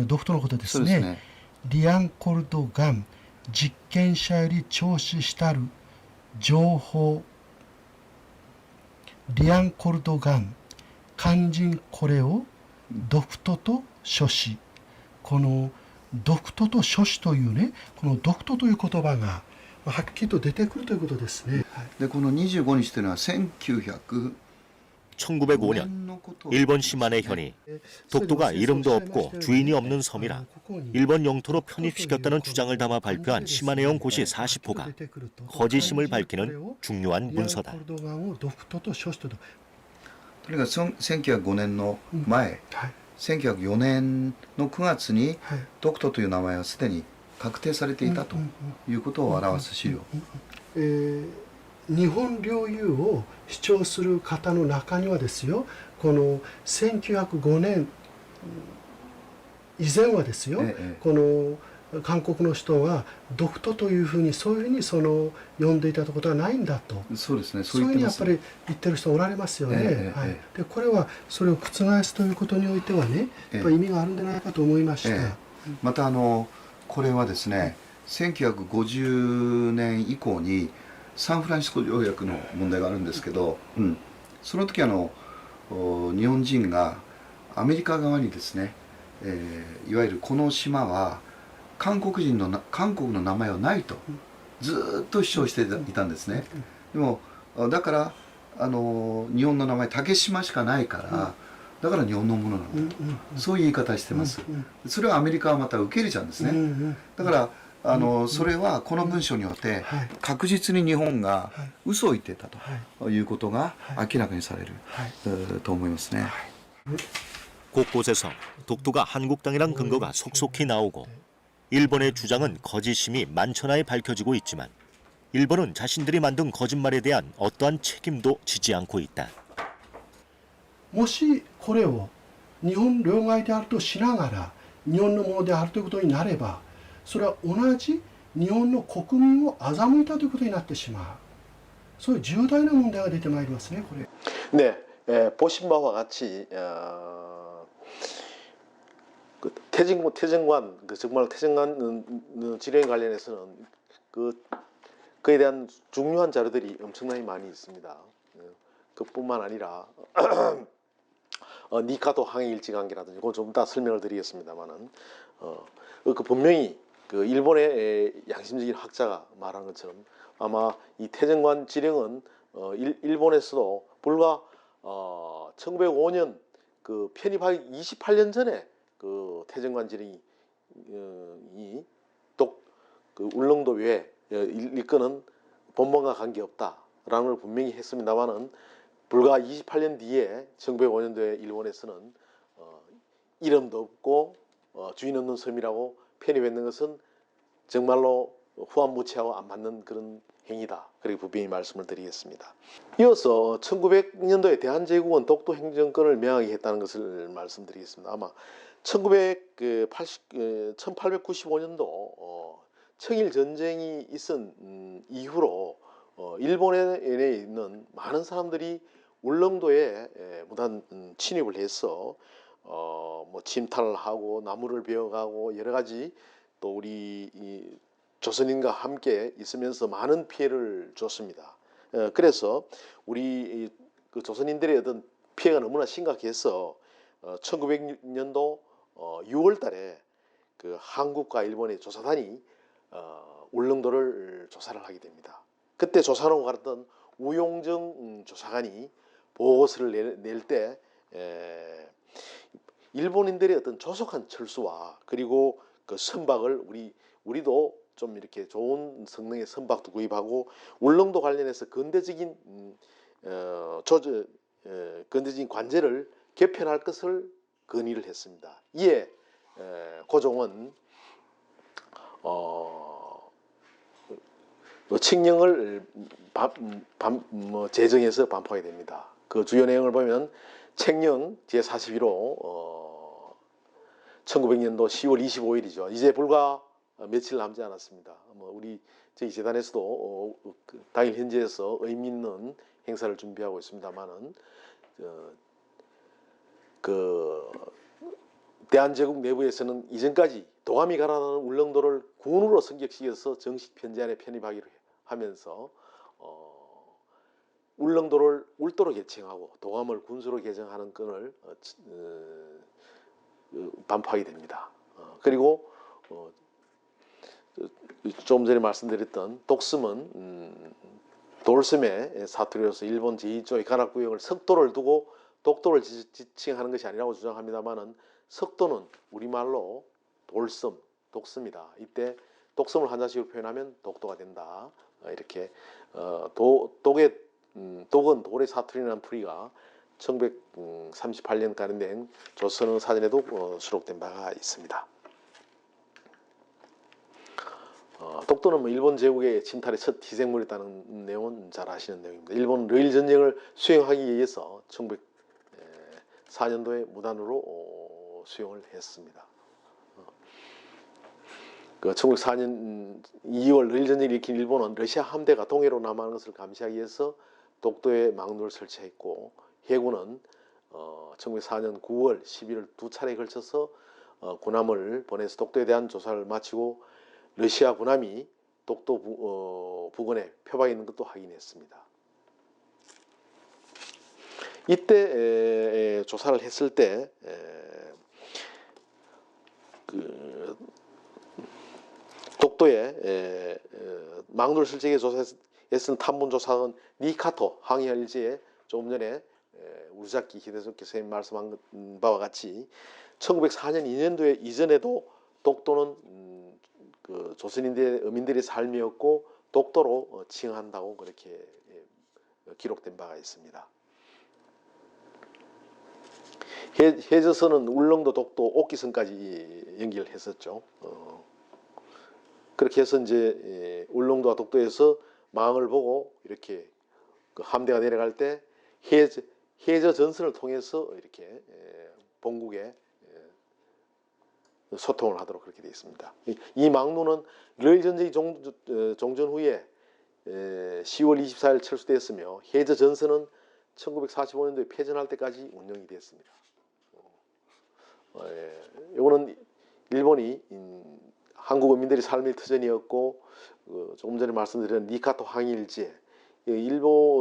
独島のことですね。リアンコルドガン実験者より聴取したる情報、リアンコルドガン肝心これを独島と書し、この独島と書しというね、この独島という言葉がはっきりと出てくるということですね。でこの25日というのは1905년 일본 시만의 현이 독도가 이름도 없고 주인이 없는 섬이라 일본 영토로 편입시켰다는 주장을 담아 발표한 시마네형 고시 40호가 거짓임을 밝히는 중요한 문서다. とにかく1905年の前、1904年の9月に独島という名前はすでに確定されていたということを表す資料。日本領有を主張する方の中にはですよ、この1905年以前はですよ、この韓国の人は独島というふうにそういうふうにその呼んでいたことはないんだと、そうですね、そういうふうにやっぱり言ってる人おられますよね。でこれはそれを覆すということにおいてはね、やっぱり意味があるんじゃないかと思いました。またこれはですね、1950年以降にサンフランシスコ条約の問題があるんですけど、その時日本人がアメリカ側にですね、いわゆるこの島は韓国の名前はないとずっと主張していたんですね。でもだから日本の名前竹島しかないから、だから日本のものなんだと、そういう言い方してます。それはアメリカはまた受け入れちゃうんですね。だからそれはこの文書によって確実に日本が嘘を言っていたということが明らかにされると思いますね。 곳곳에서 독도가 한국 땅이란 근거가 속속히 나오고 일본의 주장은 거짓임이 만천하에 밝혀지고 있지만 일본은 자신들이 만든 거짓말에 대한 어떠한 책임도 지지 않고 있다. もしこれを日本領外であるとしながら日本のものであるということになれば、それは同じ日本の国民を欺いたということになってしまう、そういう重大な問題が出てまいりますね。これ 네, 보신 바와 같이 태정관 정말 태정관 지령에 관련해서는 그에 대한 중요한 자료들이 엄청나게 많이 있습니다. 그뿐만 아니라 니카도 항해 일지 관계라든지 그건 좀 이따 설명을 드리겠습니다만은 그 분명히 그 일본의 양심적인 학자가 말한 것처럼 아마 이 태정관 지령은 일본에서도 불과 1905년 그 편입하기 28년 전에 그 태정관 지령이 그 울릉도 외에 일거는 본번과 관계없다라는 걸 분명히 했습니다만은 불과 28년 뒤에 1905년도에 일본에서는 이름도 없고 주인 없는 섬이라고 편입했는 것은 정말로 후한무치하고 안 맞는 그런 행위다. 그리고 부비히 말씀을 드리겠습니다. 이어서 1900년도에 대한제국은 독도 행정권을 명하게 했다는 것을 말씀드리겠습니다. 아마 1895년도 청일 전쟁이 있은 이후로 일본에 있는 많은 사람들이 울릉도에 무단 침입을 해서 뭐 침탈을 하고 나무를 베어가고 여러 가지 또 우리 이 조선인과 함께 있으면서 많은 피해를 줬습니다. 그래서 우리 그 조선인들의 어떤 피해가 너무나 심각해서 1900년도 6월 달에 그 한국과 일본의 조사단이 울릉도를 조사를 하게 됩니다. 그때 조사하고 갔던 우용정 조사관이 보고서를 낼 때 일본인들의 어떤 조속한 철수와 그리고 그 선박을 우리도 좀 이렇게 좋은 성능의 선박도 구입하고 울릉도 관련해서 근대적인 근대적인 관제를 개편할 것을 건의를 했습니다. 이에 고종은 칙령을 제정해서 반포하게 됩니다. 그 주요 내용을 보면 책령 제41호 1900년도 10월 25일이죠. 이제 불과 며칠 남지 않았습니다. 우리 저희 재단에서도 당일 현지에서 의미 있는 행사를 준비하고 있습니다만은 그 대한제국 내부에서는 이전까지 도감이 가라는 울릉도를 군으로 승격시켜서 정식 편제안에 편입하기로 하면서 울릉도를 울도로 개칭하고 도감을 군수로 개정하는 건을 반포하게 됩니다. 그리고 좀 전에 말씀드렸던 독섬은 돌섬의 사투리로서 일본 제2조의 관할구역을 석도를 두고 독도를 지칭하는 것이 아니라고 주장합니다만은 석도는 우리말로 돌섬, 독섬이다. 이때 독섬을 한자식으로 표현하면 독도가 된다. 이렇게 독은 돌의 사투리라는 풀이가 1938년 가는된 조선어 사전에도 수록된 바가 있습니다. 독도는 일본 제국의 침탈의 첫 희생물이었다는 내용은 잘 아시는 내용입니다. 일본 러일 전쟁을 수행하기 위해서 1904년도에 무단으로 수용을 했습니다. 그 1904년 2월 러일 전쟁을 일으킨 일본은 러시아 함대가 동해로 남하는 것을 감시하기 위해서 독도에 망루를 설치했고 해군은 1904년 9월, 11월 두 차례에 걸쳐서 군함을 보내서 독도에 대한 조사를 마치고 러시아 군함이 독도 부근에 표박해 있는 것도 확인했습니다. 이때 조사를 했을 때 독도에 망루를 설치해 조사했던 탐문조사원 니카토 항해 일지에 조금 전에 우즈자키 히데조키 선생님 말씀한 바와 같이 1904년 2년도에 이전에도 독도는 그 조선인들의 어민들의 삶이었고 독도로 칭한다고 그렇게 기록된 바가 있습니다. 해저선은 울릉도, 독도, 옥기선까지 연기를 했었죠. 그렇게 해서 이제 울릉도와 독도에서 망을 보고 이렇게 그 함대가 내려갈 때 해저 전선을 통해서 이렇게 본국에 소통을 하도록 그렇게 되어 있습니다. 이 망루는 러일 전쟁이 종전 후에 10월 24일 철수되었으며 해저 전선은 1945년도에 폐전할 때까지 운영이 됐습니다. 이거는 일본이 한국 어민들의 삶의 터전이었고 조금 전에 말씀드린 니카토 항일지에 일본에서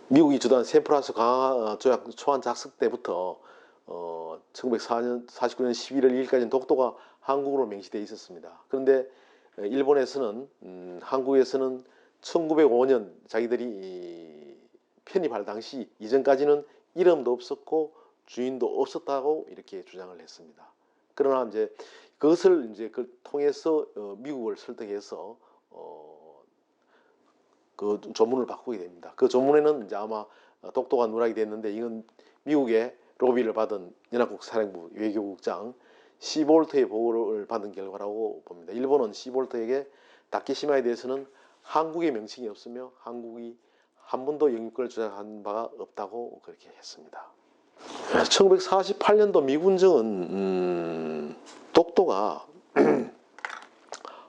미국이 주도한 샌프란시스코 강화 조약 초안 작성 때부터 1949년 11월 2일까지는 독도가 한국으로 명시되어 있었습니다. 그런데 일본에서는 한국에서는 1905년 자기들이 편입할 당시 이전까지는 이름도 없었고 주인도 없었다고 이렇게 주장을 했습니다. 그러나 이제 그것을 이제 통해서 미국을 설득해서 그 조문을 바꾸게 됩니다. 그 조문에는 이제 아마 독도가 누락이 됐는데 이건 미국의 로비를 받은 연합국 사령부 외교국장 시볼트의 보고를 받은 결과라고 봅니다. 일본은 시볼트에게 다케시마에 대해서는 한국의 명칭이 없으며 한국이 한 번도 영유권을 주장한 바가 없다고 그렇게 했습니다. 1948년도 미군정은 독도가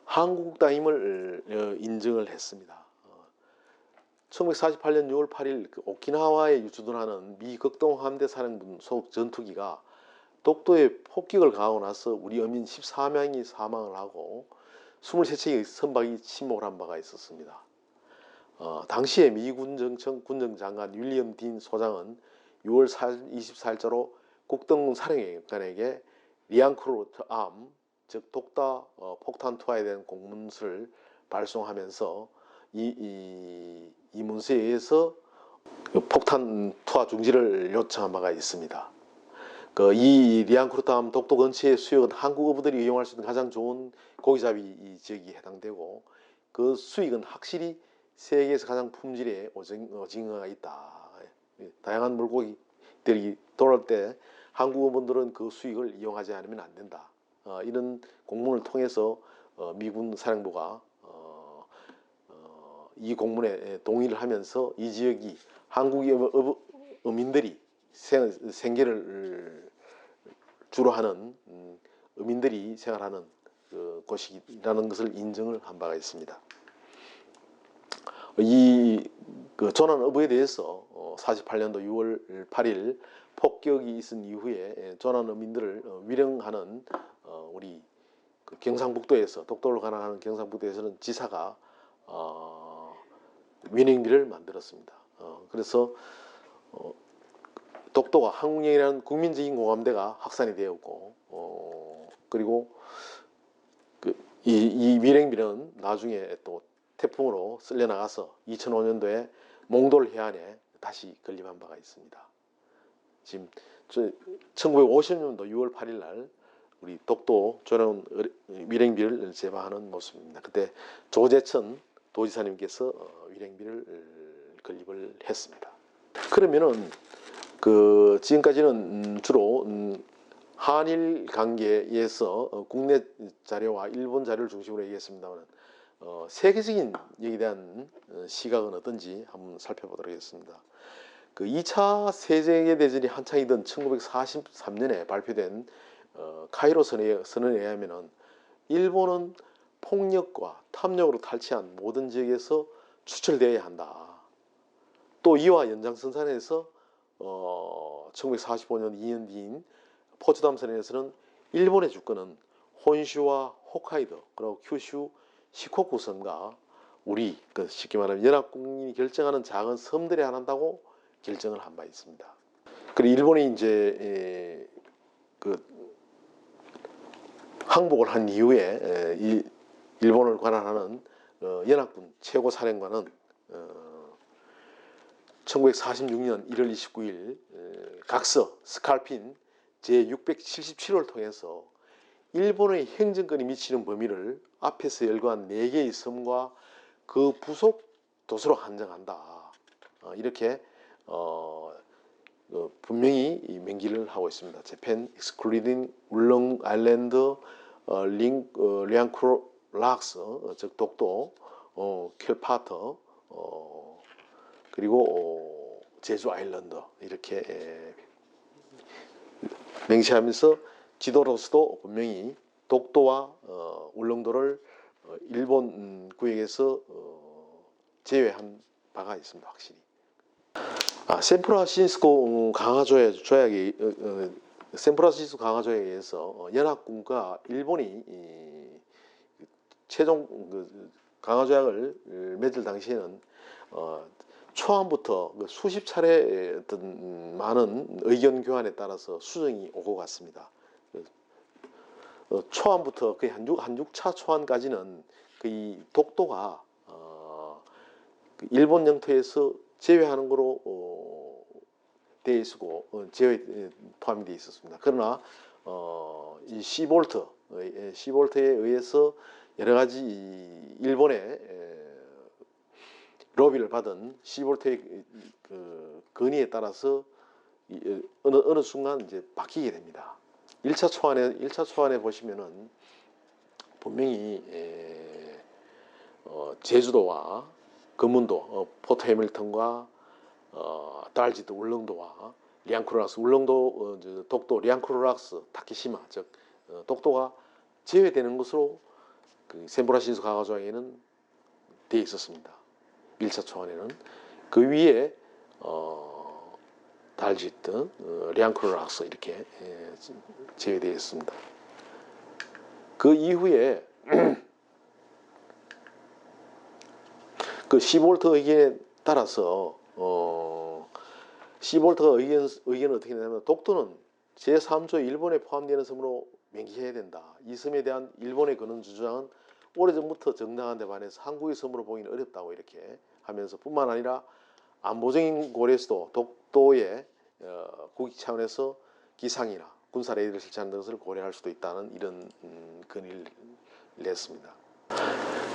한국 땅임을 인정을 했습니다. 1948년 6월 8일 그 오키나와에 주둔하는 미 극동함대 사령부 소속 전투기가 독도에 폭격을 가하고 나서 우리 어민 14명이 사망을 하고 23척의 선박이 침몰을 한 바가 있었습니다. 당시에 미 군정청 군정장관 윌리엄 딘 소장은 6월 24일자로 국동 사령관에게 리앙크루트 암, 즉 독다 폭탄 투하에 대한 공문서를 발송하면서 이 문서에 의해서 폭탄 투하 중지를 요청한 바가 있습니다. 이 리앙크루트 암 독도 근처의 수역은 한국 어부들이 이용할 수 있는 가장 좋은 고기잡이 지역이 해당되고 그 수익은 확실히 세계에서 가장 품질의 오징어가 있다. 다양한 물고기들이 돌아올 때 한국 어부들은 그 수익을 이용하지 않으면 안 된다. 이런 공문을 통해서 미군 사령부가 이 공문에 동의를 하면서 이 지역이 한국의 어민들이 생계를 주로 하는 어민들이 생활하는 곳이라는 것을 인정을 한 바가 있습니다. 이 조난 어부에 대해서 48년도 6월 8일 폭격이 있은 이후에 조난 어민들을 위령하는 우리 경상북도에서 독도를 관할하는 경상북도에서는 지사가 위령비를 만들었습니다. 그래서 독도가 한국령이라는 국민적인 공감대가 확산이 되었고 그리고 이 위령비는 나중에 또 태풍으로 쓸려 나가서 2005년도에 몽돌 해안에 다시 건립한 바가 있습니다. 지금 1950년도 6월 8일 날 우리 독도 조난 위령비를 제방하는 모습입니다. 그때 조재천 도지사님께서 위령비를 건립을 했습니다. 그러면은 지금까지는 주로 한일 관계에서 국내 자료와 일본 자료를 중심으로 얘기했습니다만 세계적인 여기에 대한 시각은 어떤지 한번 살펴보도록 하겠습니다. 2차 세계대전이 한창이던 1943년에 발표된 카이로 선언에 의하면 일본은 폭력과 탐욕으로 탈취한 모든 지역에서 추출되어야 한다. 또 이와 연장선상에서 1945년 2년 뒤인 포츠담 선언에서는 일본의 주권은 혼슈와 홋카이도 그리고 큐슈 시코쿠 섬과 우리 쉽게 말하면 연합국민이 결정하는 작은 섬들에 한다고 결정을 한 바 있습니다. 그리고 일본이 이제 항복을 한 이후에 일본을 관할하는 연합군 최고 사령관은 1946년 1월 29일 각서 스칼핀 제677호를 통해서 일본의 행정권이 미치는 범위를 앞에서 열거한 4개의 섬과 그 부속 도시로 한정한다. 이렇게 분명히 명기를 하고 있습니다. 재팬 익스클루딩 울렁 아일랜드 리앙크루락스 즉 독도 켈파터 그리고 제주 아일랜드 이렇게 명시하면서 지도로서도 분명히 독도와 울릉도를 일본 구역에서 제외한 바가 있습니다. 확실히. 샌프란시스코 강화조약에 샌프란시스코 강화조약에 의해서 연합군과 일본이 최종 강화조약을 맺을 당시에는 초안부터 수십 차례 어떤 많은 의견 교환에 따라서 수정이 오고 갔습니다. 초안부터 거의 한 6차 초안까지는 이 독도가 일본 영토에서 제외하는 거로 되어 있었고 포함이 되어 있었습니다. 그러나 이 시볼트에 의해서 여러 가지 일본의 로비를 받은 시볼트의 건의에 따라서 어느 순간 이제 바뀌게 됩니다. 1차 초안에 보시면은 분명히 제주도와 금문도 포트 해밀턴과 달지도 울릉도와 리앙크루락스 울릉도 독도 리앙크루락스 타케시마 즉 독도가 제외되는 것으로 샌프란시스코 강화조약에는 되어 있었습니다. 1차 초안에는 그 위에 달짓등, 량크로락스 이렇게 제외되어 있습니다. 그 이후에 그 시볼트 의견에 따라서 시볼트가 의견은 어떻게 되냐면 독도는 제3조 일본에 포함되는 섬으로 명기해야 된다. 이 섬에 대한 일본의 근원 주장은 오래전부터 정당한 데 반해서 한국의 섬으로 보기는 어렵다고 이렇게 하면서 뿐만 아니라 안보적인 고려에서도 독도의 국익 차원에서 기상이나 군사 레이더를 설치하는 것을 고려할 수도 있다는 이런 건의를 냈습니다.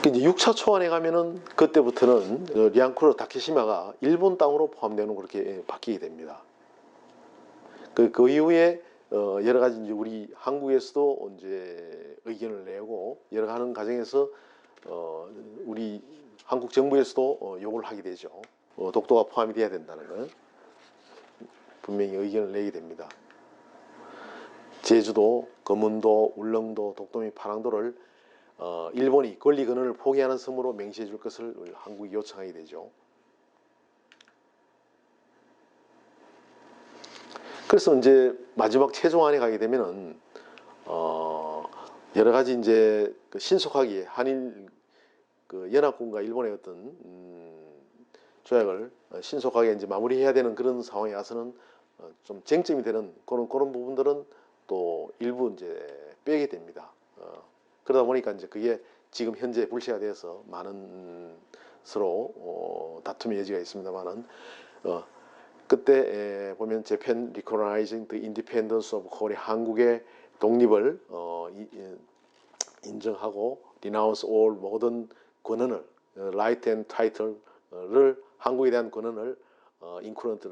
이제 6차 초안에 가면은 그때부터는 리앙쿠르 다케시마가 일본 땅으로 포함되는 그렇게 바뀌게 됩니다. 그 이후에 여러 가지 이제 우리 한국에서도 이제 의견을 내고 여러 하는 과정에서 우리 한국 정부에서도 요구를 하게 되죠. 독도가 포함이 돼야 된다는 건 분명히 의견을 내게 됩니다. 제주도, 거문도, 울릉도, 독도 및 파랑도를 일본이 권리 근원을 포기하는 섬으로 명시해 줄 것을 한국이 요청하게 되죠. 그래서 이제 마지막 최종안에 가게 되면은 여러 가지 이제 그 신속하게 한일 그 연합군과 일본의 어떤 조약을 신속하게 이제 마무리해야 되는 그런 상황에 와서는 좀 쟁점이 되는 그런 부분들은 또 일부 이제 빼게 됩니다. 그러다 보니까 이제 그게 지금 현재 불씨가 돼서 많은 서로 다툼의 여지가 있습니다만은 그때 보면 Japan recognizing the independence of Korea, 한국의 독립을 인정하고 renounce all 모든 권한을 right and title를 한국에 대한 권한을 include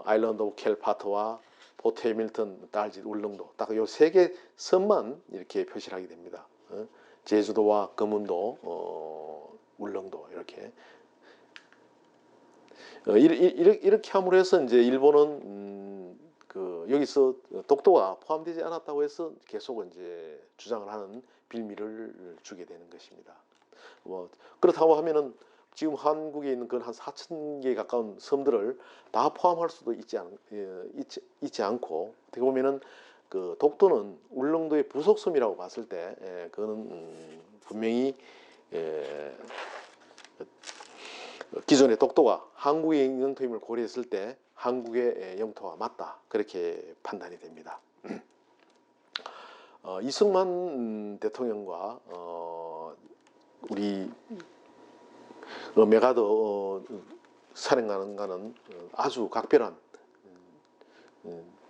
아일랜드 오브 켈파트와 포트 해밀턴, 달짓, 울릉도 딱 요 세 개 섬만 이렇게 표시를 하게 됩니다. 제주도와 거문도, 울릉도 이렇게 이렇게 함으로 해서 이제 일본은 그 여기서 독도가 포함되지 않았다고 해서 계속 이제 주장을 하는 빌미를 주게 되는 것입니다. 뭐 그렇다고 하면은 지금 한국에 있는 그 한 4,000개에 가까운 섬들을 다 포함할 수도 있지 않고 어떻게 보면은 그 독도는 울릉도의 부속섬이라고 봤을 때 그거는 분명히 기존의 독도가 한국의 영토임을 고려했을 때 한국의 영토가 맞다 그렇게 판단이 됩니다. 이승만 대통령과 우리 메가더 사령관과는 아주 각별한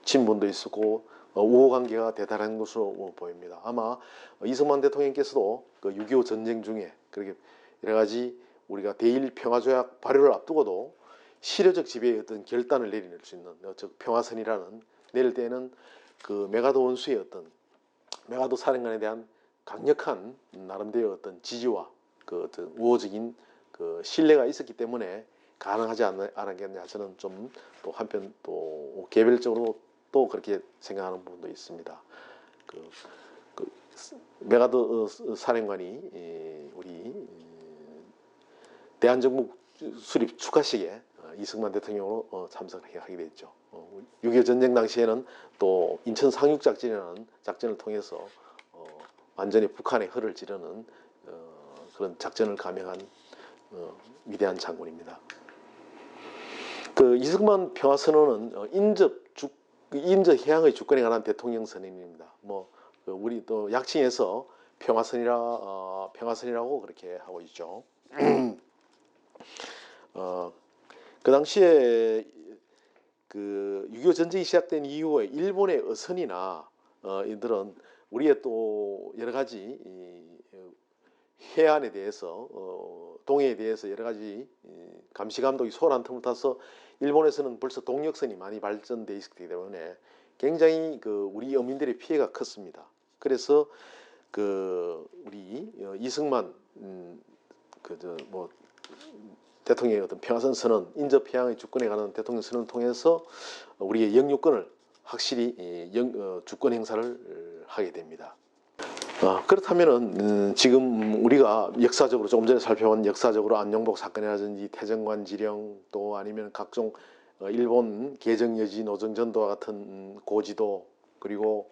친분도 있었고 우호관계가 대단한 것으로 보입니다. 아마 이승만 대통령께서도 그 6.25 전쟁 중에 그렇게 여러 가지 우리가 대일 평화조약 발효를 앞두고도 실효적 지배의 어떤 결단을 내릴 수 있는 즉 평화선이라는 내릴 때는 그 메가더 원수의 어떤 메가더 사령관에 대한 강력한 나름대로 어떤 지지와 그 어떤 우호적인 그 신뢰가 있었기 때문에 가능하지 않았겠냐 저는 좀 또 한편 또 개별적으로 또 그렇게 생각하는 부분도 있습니다. 그 메가더 사령관이 우리 대한정부 수립 축하식에 이승만 대통령으로 참석을 하게 됐죠. 6.25 전쟁 당시에는 또 인천 상륙작전이라는 작전을 통해서 완전히 북한의 허를 찌르는 그런 작전을 감행한 위대한 장군입니다. 그 이승만 평화선언은 인접 해양의 주권에 관한 대통령 선언입니다. 뭐 우리 또 약칭해서 평화선이라고 그렇게 하고 있죠. 그 당시에 그 6.25 전쟁이 시작된 이후에 일본의 어선이나 이들은 우리의 또 여러 가지 해안에 대해서 동해에 대해서 여러 가지 감시 감독이 소홀한 틈을 타서 일본에서는 벌써 동력선이 많이 발전돼 있기 때문에 굉장히 그 우리 어민들의 피해가 컸습니다. 그래서 그 우리 이승만 대통령의 어떤 평화선 선언, 인접 해양의 주권에 관한 대통령 선언을 통해서 우리의 영유권을 확실히 주권 행사를 하게 됩니다. 그렇다면은 지금 우리가 역사적으로 조금 전에 살펴본 역사적으로 안녕복 사건이라든지 태정관 지령 또 아니면 각종 일본 개정여지 노정전도와 같은 고지도 그리고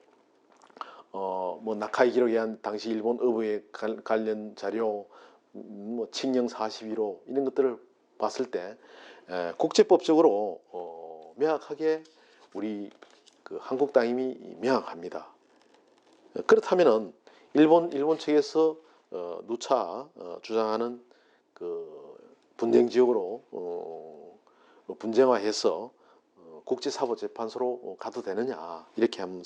뭐 나카이 기록에 한 당시 일본 어부의 관련 자료 뭐 칙령 41호 이런 것들을 봤을 때 국제법적으로 명확하게 우리 그 한국 땅임이 명확합니다. 그렇다면은 일본 측에서 누차 주장하는 그 분쟁 지역으로 분쟁화해서 국제사법재판소로 가도 되느냐 이렇게 한번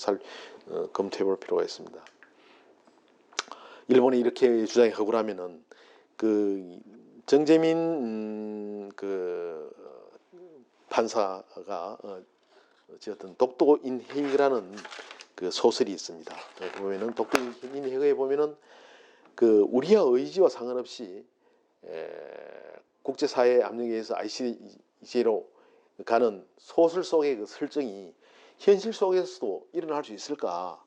검토해 볼 필요가 있습니다. 일본이 이렇게 주장하고 나면은 그 정재민 그 판사가 어쨌든 독도인 해익이라는 그 소설이 있습니다. 보면은 독도인 해익에 보면은 그 우리와 의지와 상관없이 국제사회 압력에 의해서 ICJ로 가는 소설 속의 그 설정이 현실 속에서도 일어날 수 있을까?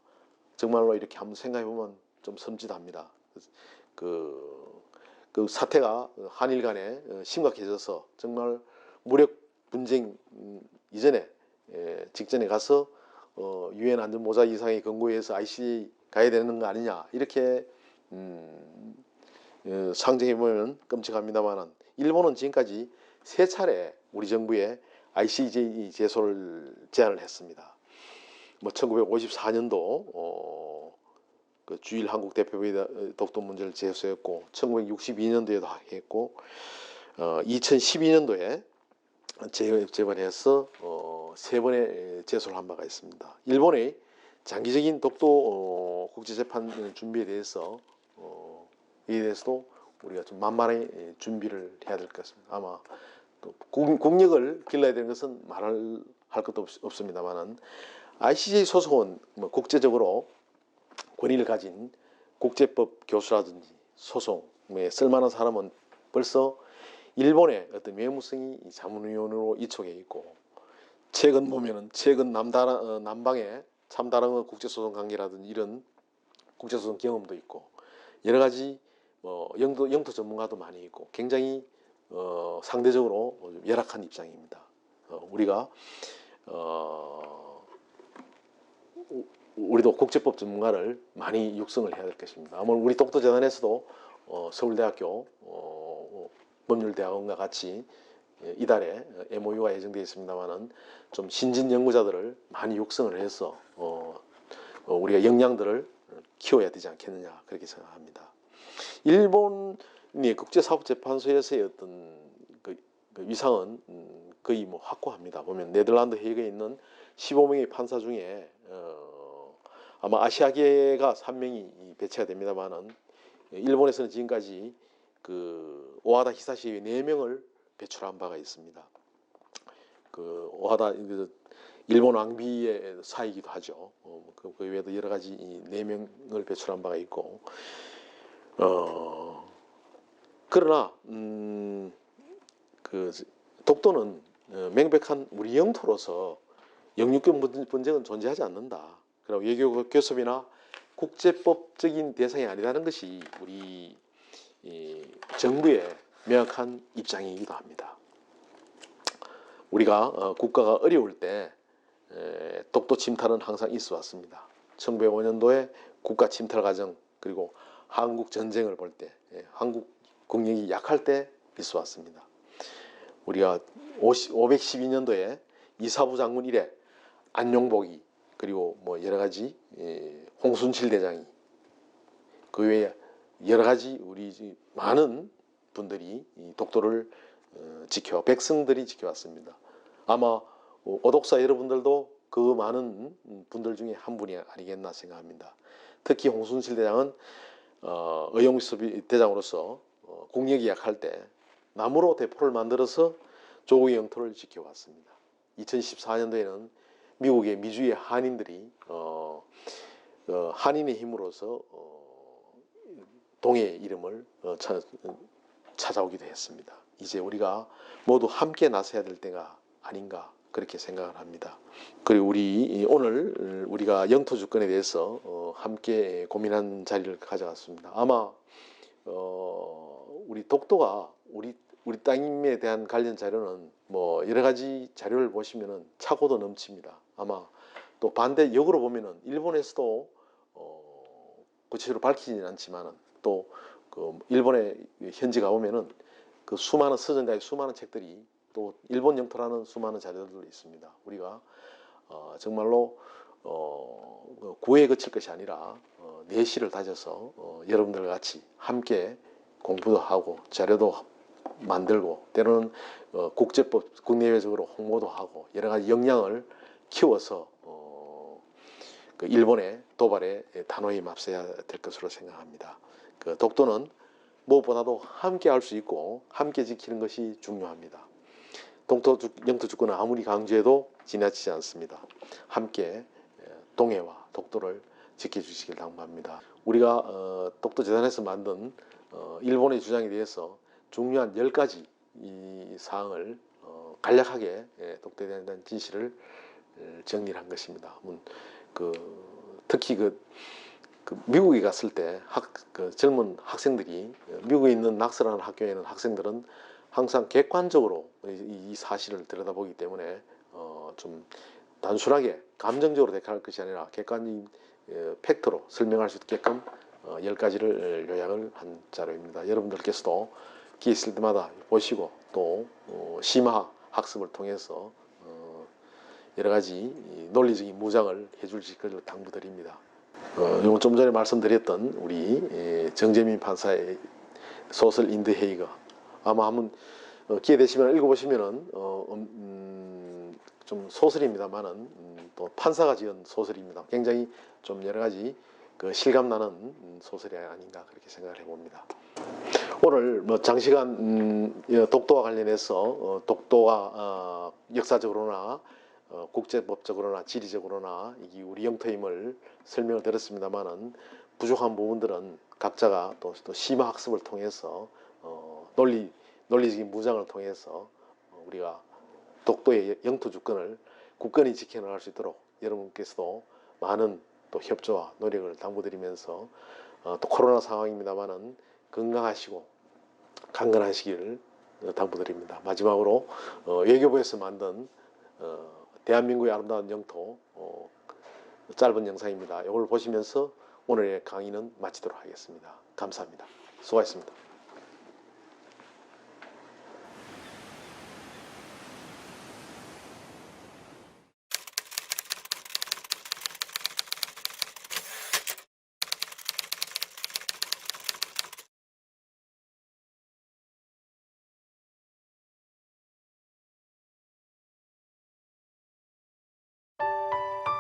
정말로 이렇게 한번 생각해 보면 좀 섬찟합니다. 그 사태가 한일 간에 심각해져서 정말 무력 분쟁 이전에 직전에 가서 유엔 안전보좌 이상의 권고에 의해서 ICJ 가야 되는 거 아니냐 이렇게 상정해 보면 끔찍합니다만은 일본은 지금까지 3차례 우리 정부에 ICJ 제소를 제안을 했습니다. 뭐 1954년도 그 주일 한국 대표부의 독도 문제를 제소했고 1962년도에도 했고 2012년도에 재번해서 3번의 제소를 한 바가 있습니다. 일본의 장기적인 독도 국제재판 준비에 대해서 이에 대해서도 우리가 좀 만만히 준비를 해야 될 것 같습니다. 아마 또 국력을 길러야 되는 것은 말할 것도 없습니다만은 ICJ 소송은 뭐 국제적으로 권위를 가진 국제법 교수라든지 소송에 쓸만한 사람은 벌써 일본의 어떤 외무성이 자문위원으로 이촉해 있고 최근 보면은 최근 남방의 참다랑어 국제소송 관계라든지 이런 국제소송 경험도 있고 여러 가지 영토 전문가도 많이 있고 굉장히 상대적으로 열악한 입장입니다. 우리가 우리도 국제법 전문가를 많이 육성을 해야 될 것입니다. 아마 우리 독도재단에서도 서울대학교 법률대학원과 같이 이달에 MOU가 예정되어 있습니다만은 좀 신진 연구자들을 많이 육성을 해서 우리가 역량들을 키워야 되지 않겠느냐 그렇게 생각합니다. 일본의 국제사법재판소에서의 어떤 그 위상은 거의 뭐 확고합니다. 보면 네덜란드 헤이그에 있는 15명의 판사 중에 아마 아시아계가 3명이 배치가 됩니다만은 일본에서는 지금까지 그 오하다 히사시의 4명을 배출한 바가 있습니다. 그 오하다 일본 왕비의 사이기도 하죠. 그 외에도 여러 가지 4명을 배출한 바가 있고 그러나 그 독도는 명백한 우리 영토로서 영유권 분쟁은 존재하지 않는다. 그리고 외교 교섭이나 국제법적인 대상이 아니라는 것이 우리 정부의 명확한 입장이기도 합니다. 우리가 국가가 어려울 때 독도 침탈은 항상 있어 왔습니다. 1905년도에 국가 침탈 과정 그리고 한국 전쟁을 볼 때 한국 국력이 약할 때 있어 왔습니다. 우리가 512년도에 이사부 장군 이래 안용복이 그리고 뭐 여러 가지 홍순칠 대장이 그 외에 여러 가지 우리 많은 분들이 이 독도를 백성들이 지켜왔습니다. 아마 오독사 여러분들도 그 많은 분들 중에 한 분이 아니겠나 생각합니다. 특히 홍순칠 대장은 의용수비 대장으로서 국력이 약할 때 나무로 대포를 만들어서 조국의 영토를 지켜왔습니다. 2014년도에는 미국의 미주의 한인들이 한인의 힘으로서 동해의 이름을 찾아오기도 했습니다. 이제 우리가 모두 함께 나서야 될 때가 아닌가 그렇게 생각을 합니다. 그리고 오늘 우리가 영토 주권에 대해서 함께 고민한 자리를 가져갔습니다. 아마 우리 독도가 우리 땅임에 대한 관련 자료는 뭐 여러 가지 자료를 보시면은 차고도 넘칩니다. 아마 또 반대 역으로 보면은 일본에서도 구체적으로 밝히지는 않지만은 또 그 일본의 현지 가보면은 그 수많은 서점가의 수많은 책들이 또 일본 영토라는 수많은 자료들도 있습니다. 우리가 정말로 구애에 그칠 것이 아니라 내실을 다져서 여러분들과 같이 함께 공부도 하고 자료도 만들고 때로는 국제법 국내외적으로 홍보도 하고 여러 가지 역량을 키워서 그 일본의 도발에 단호히 맞서야 될 것으로 생각합니다. 그 독도는 무엇보다도 함께 할 수 있고 함께 지키는 것이 중요합니다. 영토 주권은 아무리 강조해도 지나치지 않습니다. 함께 동해와 독도를 지켜주시길 당부합니다. 우리가 독도재단에서 만든 일본의 주장에 대해서 중요한 10가지 이 사항을 간략하게 독도에 대한 진실을 정리를 한 것입니다. 특히 미국에 갔을 때 젊은 학생들이 미국에 있는 낙스라는 학교에 있는 학생들은 항상 객관적으로 이 사실을 들여다보기 때문에 좀 단순하게 감정적으로 대처할 것이 아니라 객관적인 팩트로 설명할 수 있게끔 10가지를 요약을 한 자료입니다. 여러분들께서도 기회 있을 때마다 보시고 또 심화 학습을 통해서 여러 가지 논리적인 무장을 해주실 것을 당부드립니다. 좀 전에 말씀드렸던 우리 정재민 판사의 소설 인드 헤이거 아마 한번 기회 되시면 읽어보시면은 좀 소설입니다만은 또 판사가 지은 소설입니다. 굉장히 좀 여러 가지 실감 나는 소설이 아닌가 그렇게 생각을 해봅니다. 오늘 장시간 독도와 관련해서 독도가 역사적으로나 국제법적으로나 지리적으로나 우리 영토임을 설명을 드렸습니다만은 부족한 부분들은 각자가 또 심화 학습을 통해서 논리적인 무장을 통해서 우리가 독도의 영토 주권을 굳건히 지켜나갈 수 있도록 여러분께서도 많은 또 협조와 노력을 당부드리면서 또 코로나 상황입니다만은 건강하시고 강건하시기를 당부드립니다. 마지막으로 외교부에서 만든 대한민국의 아름다운 영토 짧은 영상입니다. 이걸 보시면서 오늘의 강의는 마치도록 하겠습니다. 감사합니다. 수고하셨습니다.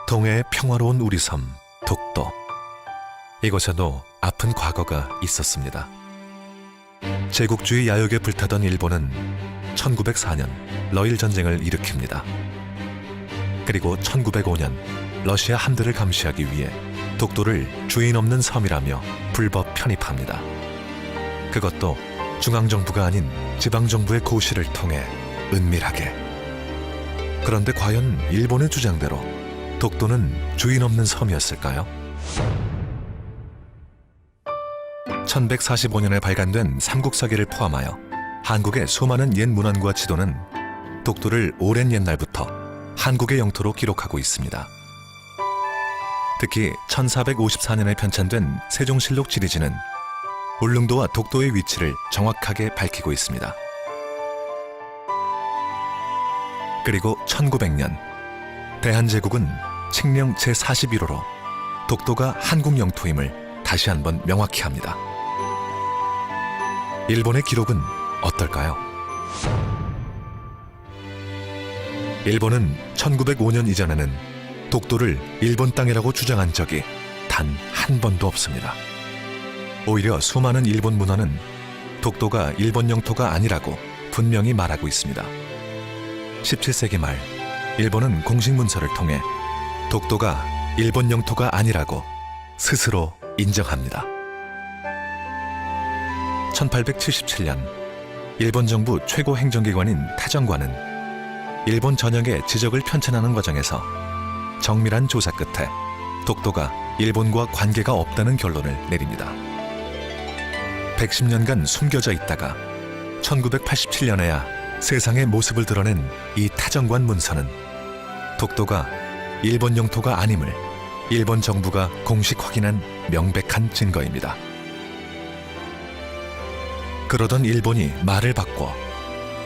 동해의 평화로운 우리 섬 독도. 이곳에도 아픈 과거가 있었습니다. 제국주의 야욕에 불타던 일본은 1904년 러일 전쟁을 일으킵니다. 그리고 1905년 러시아 함대를 감시하기 위해 독도를 주인 없는 섬이라며 불법 편입합니다. 그것도 중앙정부가 아닌 지방정부의 고시를 통해 은밀하게. 그런데 과연 일본의 주장대로 독도는 주인 없는 섬이었을까요? 1145년에 발간된 삼국사기를 포함하여 한국의 수많은 옛 문헌과 지도는 독도를 오랜 옛날부터 한국의 영토로 기록하고 있습니다. 특히 1454년에 편찬된 세종실록 지리지는 울릉도와 독도의 위치를 정확하게 밝히고 있습니다. 그리고 1900년 대한제국은 칙령 제41호로 독도가 한국 영토임을 다시 한번 명확히 합니다. 일본의 기록은 어떨까요? 일본은 1905년 이전에는 독도를 일본 땅이라고 주장한 적이 단 한 번도 없습니다. 오히려 수많은 일본 문헌은 독도가 일본 영토가 아니라고 분명히 말하고 있습니다. 17세기 말 일본은 공식 문서를 통해 독도가 일본 영토가 아니라고 스스로 인정합니다. 1877년 일본 정부 최고 행정기관인 태정관은 일본 전역에 지적을 편찬하는 과정에서 정밀한 조사 끝에 독도가 일본과 관계가 없다는 결론을 내립니다. 110년간 숨겨져 있다가 1987년에야 세상의 모습을 드러낸 이 타정관 문서는 독도가 일본 영토가 아님을 일본 정부가 공식 확인한 명백한 증거입니다. 그러던 일본이 말을 바꿔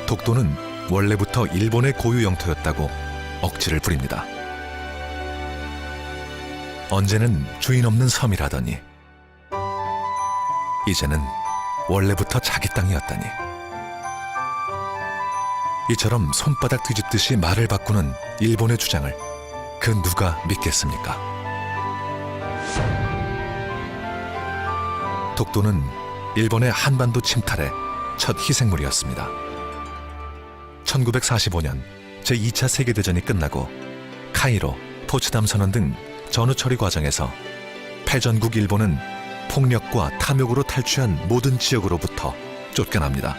독도는 원래부터 일본의 고유 영토였다고 억지를 부립니다. 언제는 주인 없는 섬이라더니 이제는 원래부터 자기 땅이었다니. 이처럼 손바닥 뒤집듯이 말을 바꾸는 일본의 주장을 그 누가 믿겠습니까? 독도는 일본의 한반도 침탈의 첫 희생물이었습니다. 1945년 제2차 세계대전이 끝나고 카이로, 포츠담 선언 등 전후 처리 과정에서 패전국 일본은 폭력과 탐욕으로 탈취한 모든 지역으로부터 쫓겨납니다.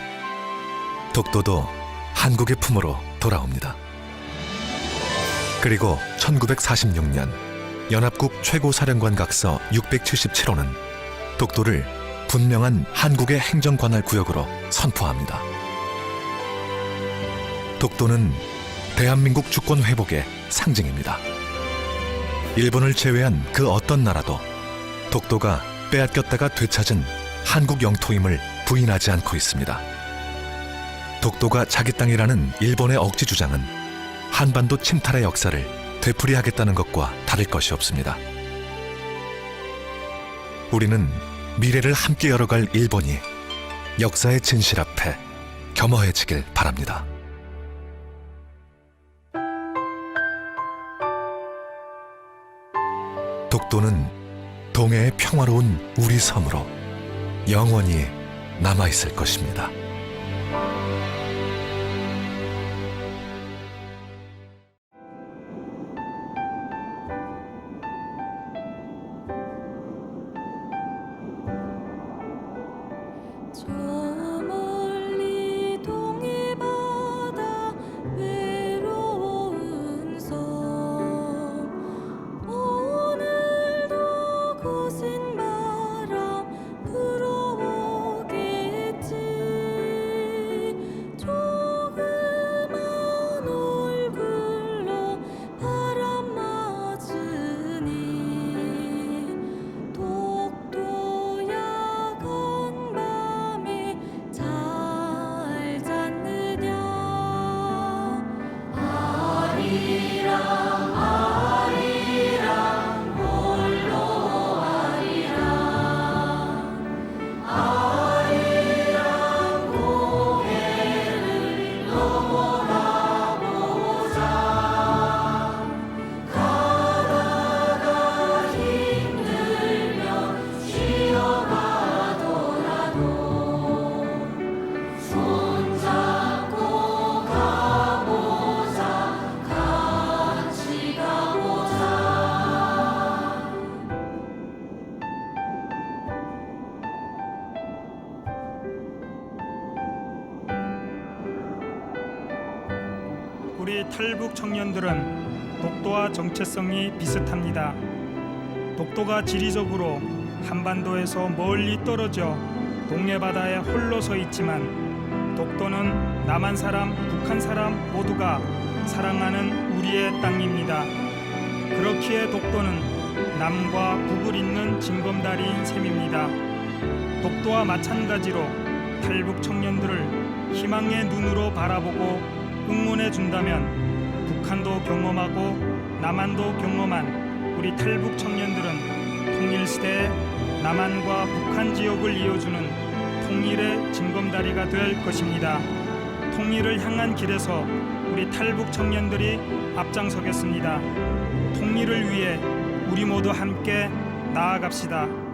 독도도 한국의 품으로 돌아옵니다. 그리고 1946년 연합국 최고사령관각서 677호는 독도를 분명한 한국의 행정관할구역으로 선포합니다. 독도는 대한민국 주권 회복의 상징입니다. 일본을 제외한 그 어떤 나라도 독도가 빼앗겼다가 되찾은 한국 영토임을 부인하지 않고 있습니다. 독도가 자기 땅이라는 일본의 억지 주장은 한반도 침탈의 역사를 되풀이하겠다는 것과 다를 것이 없습니다. 우리는 미래를 함께 열어갈 일본이 역사의 진실 앞에 겸허해지길 바랍니다. 독도는 동해의 평화로운 우리 섬으로 영원히 남아있을 것입니다. 우리 탈북 청년들은 독도와 정체성이 비슷합니다. 독도가 지리적으로 한반도에서 멀리 떨어져 동해바다에 홀로 서 있지만 독도는 남한 사람, 북한 사람 모두가 사랑하는 우리의 땅입니다. 그렇기에 독도는 남과 북을 잇는 징검다리인 셈입니다. 독도와 마찬가지로 탈북 청년들을 희망의 눈으로 바라보고 응원해 준다면 북한도 경험하고 남한도 경험한 우리 탈북 청년들은 통일시대에 남한과 북한 지역을 이어주는 통일의 징검다리가 될 것입니다. 통일을 향한 길에서 우리 탈북 청년들이 앞장서겠습니다. 통일을 위해 우리 모두 함께 나아갑시다.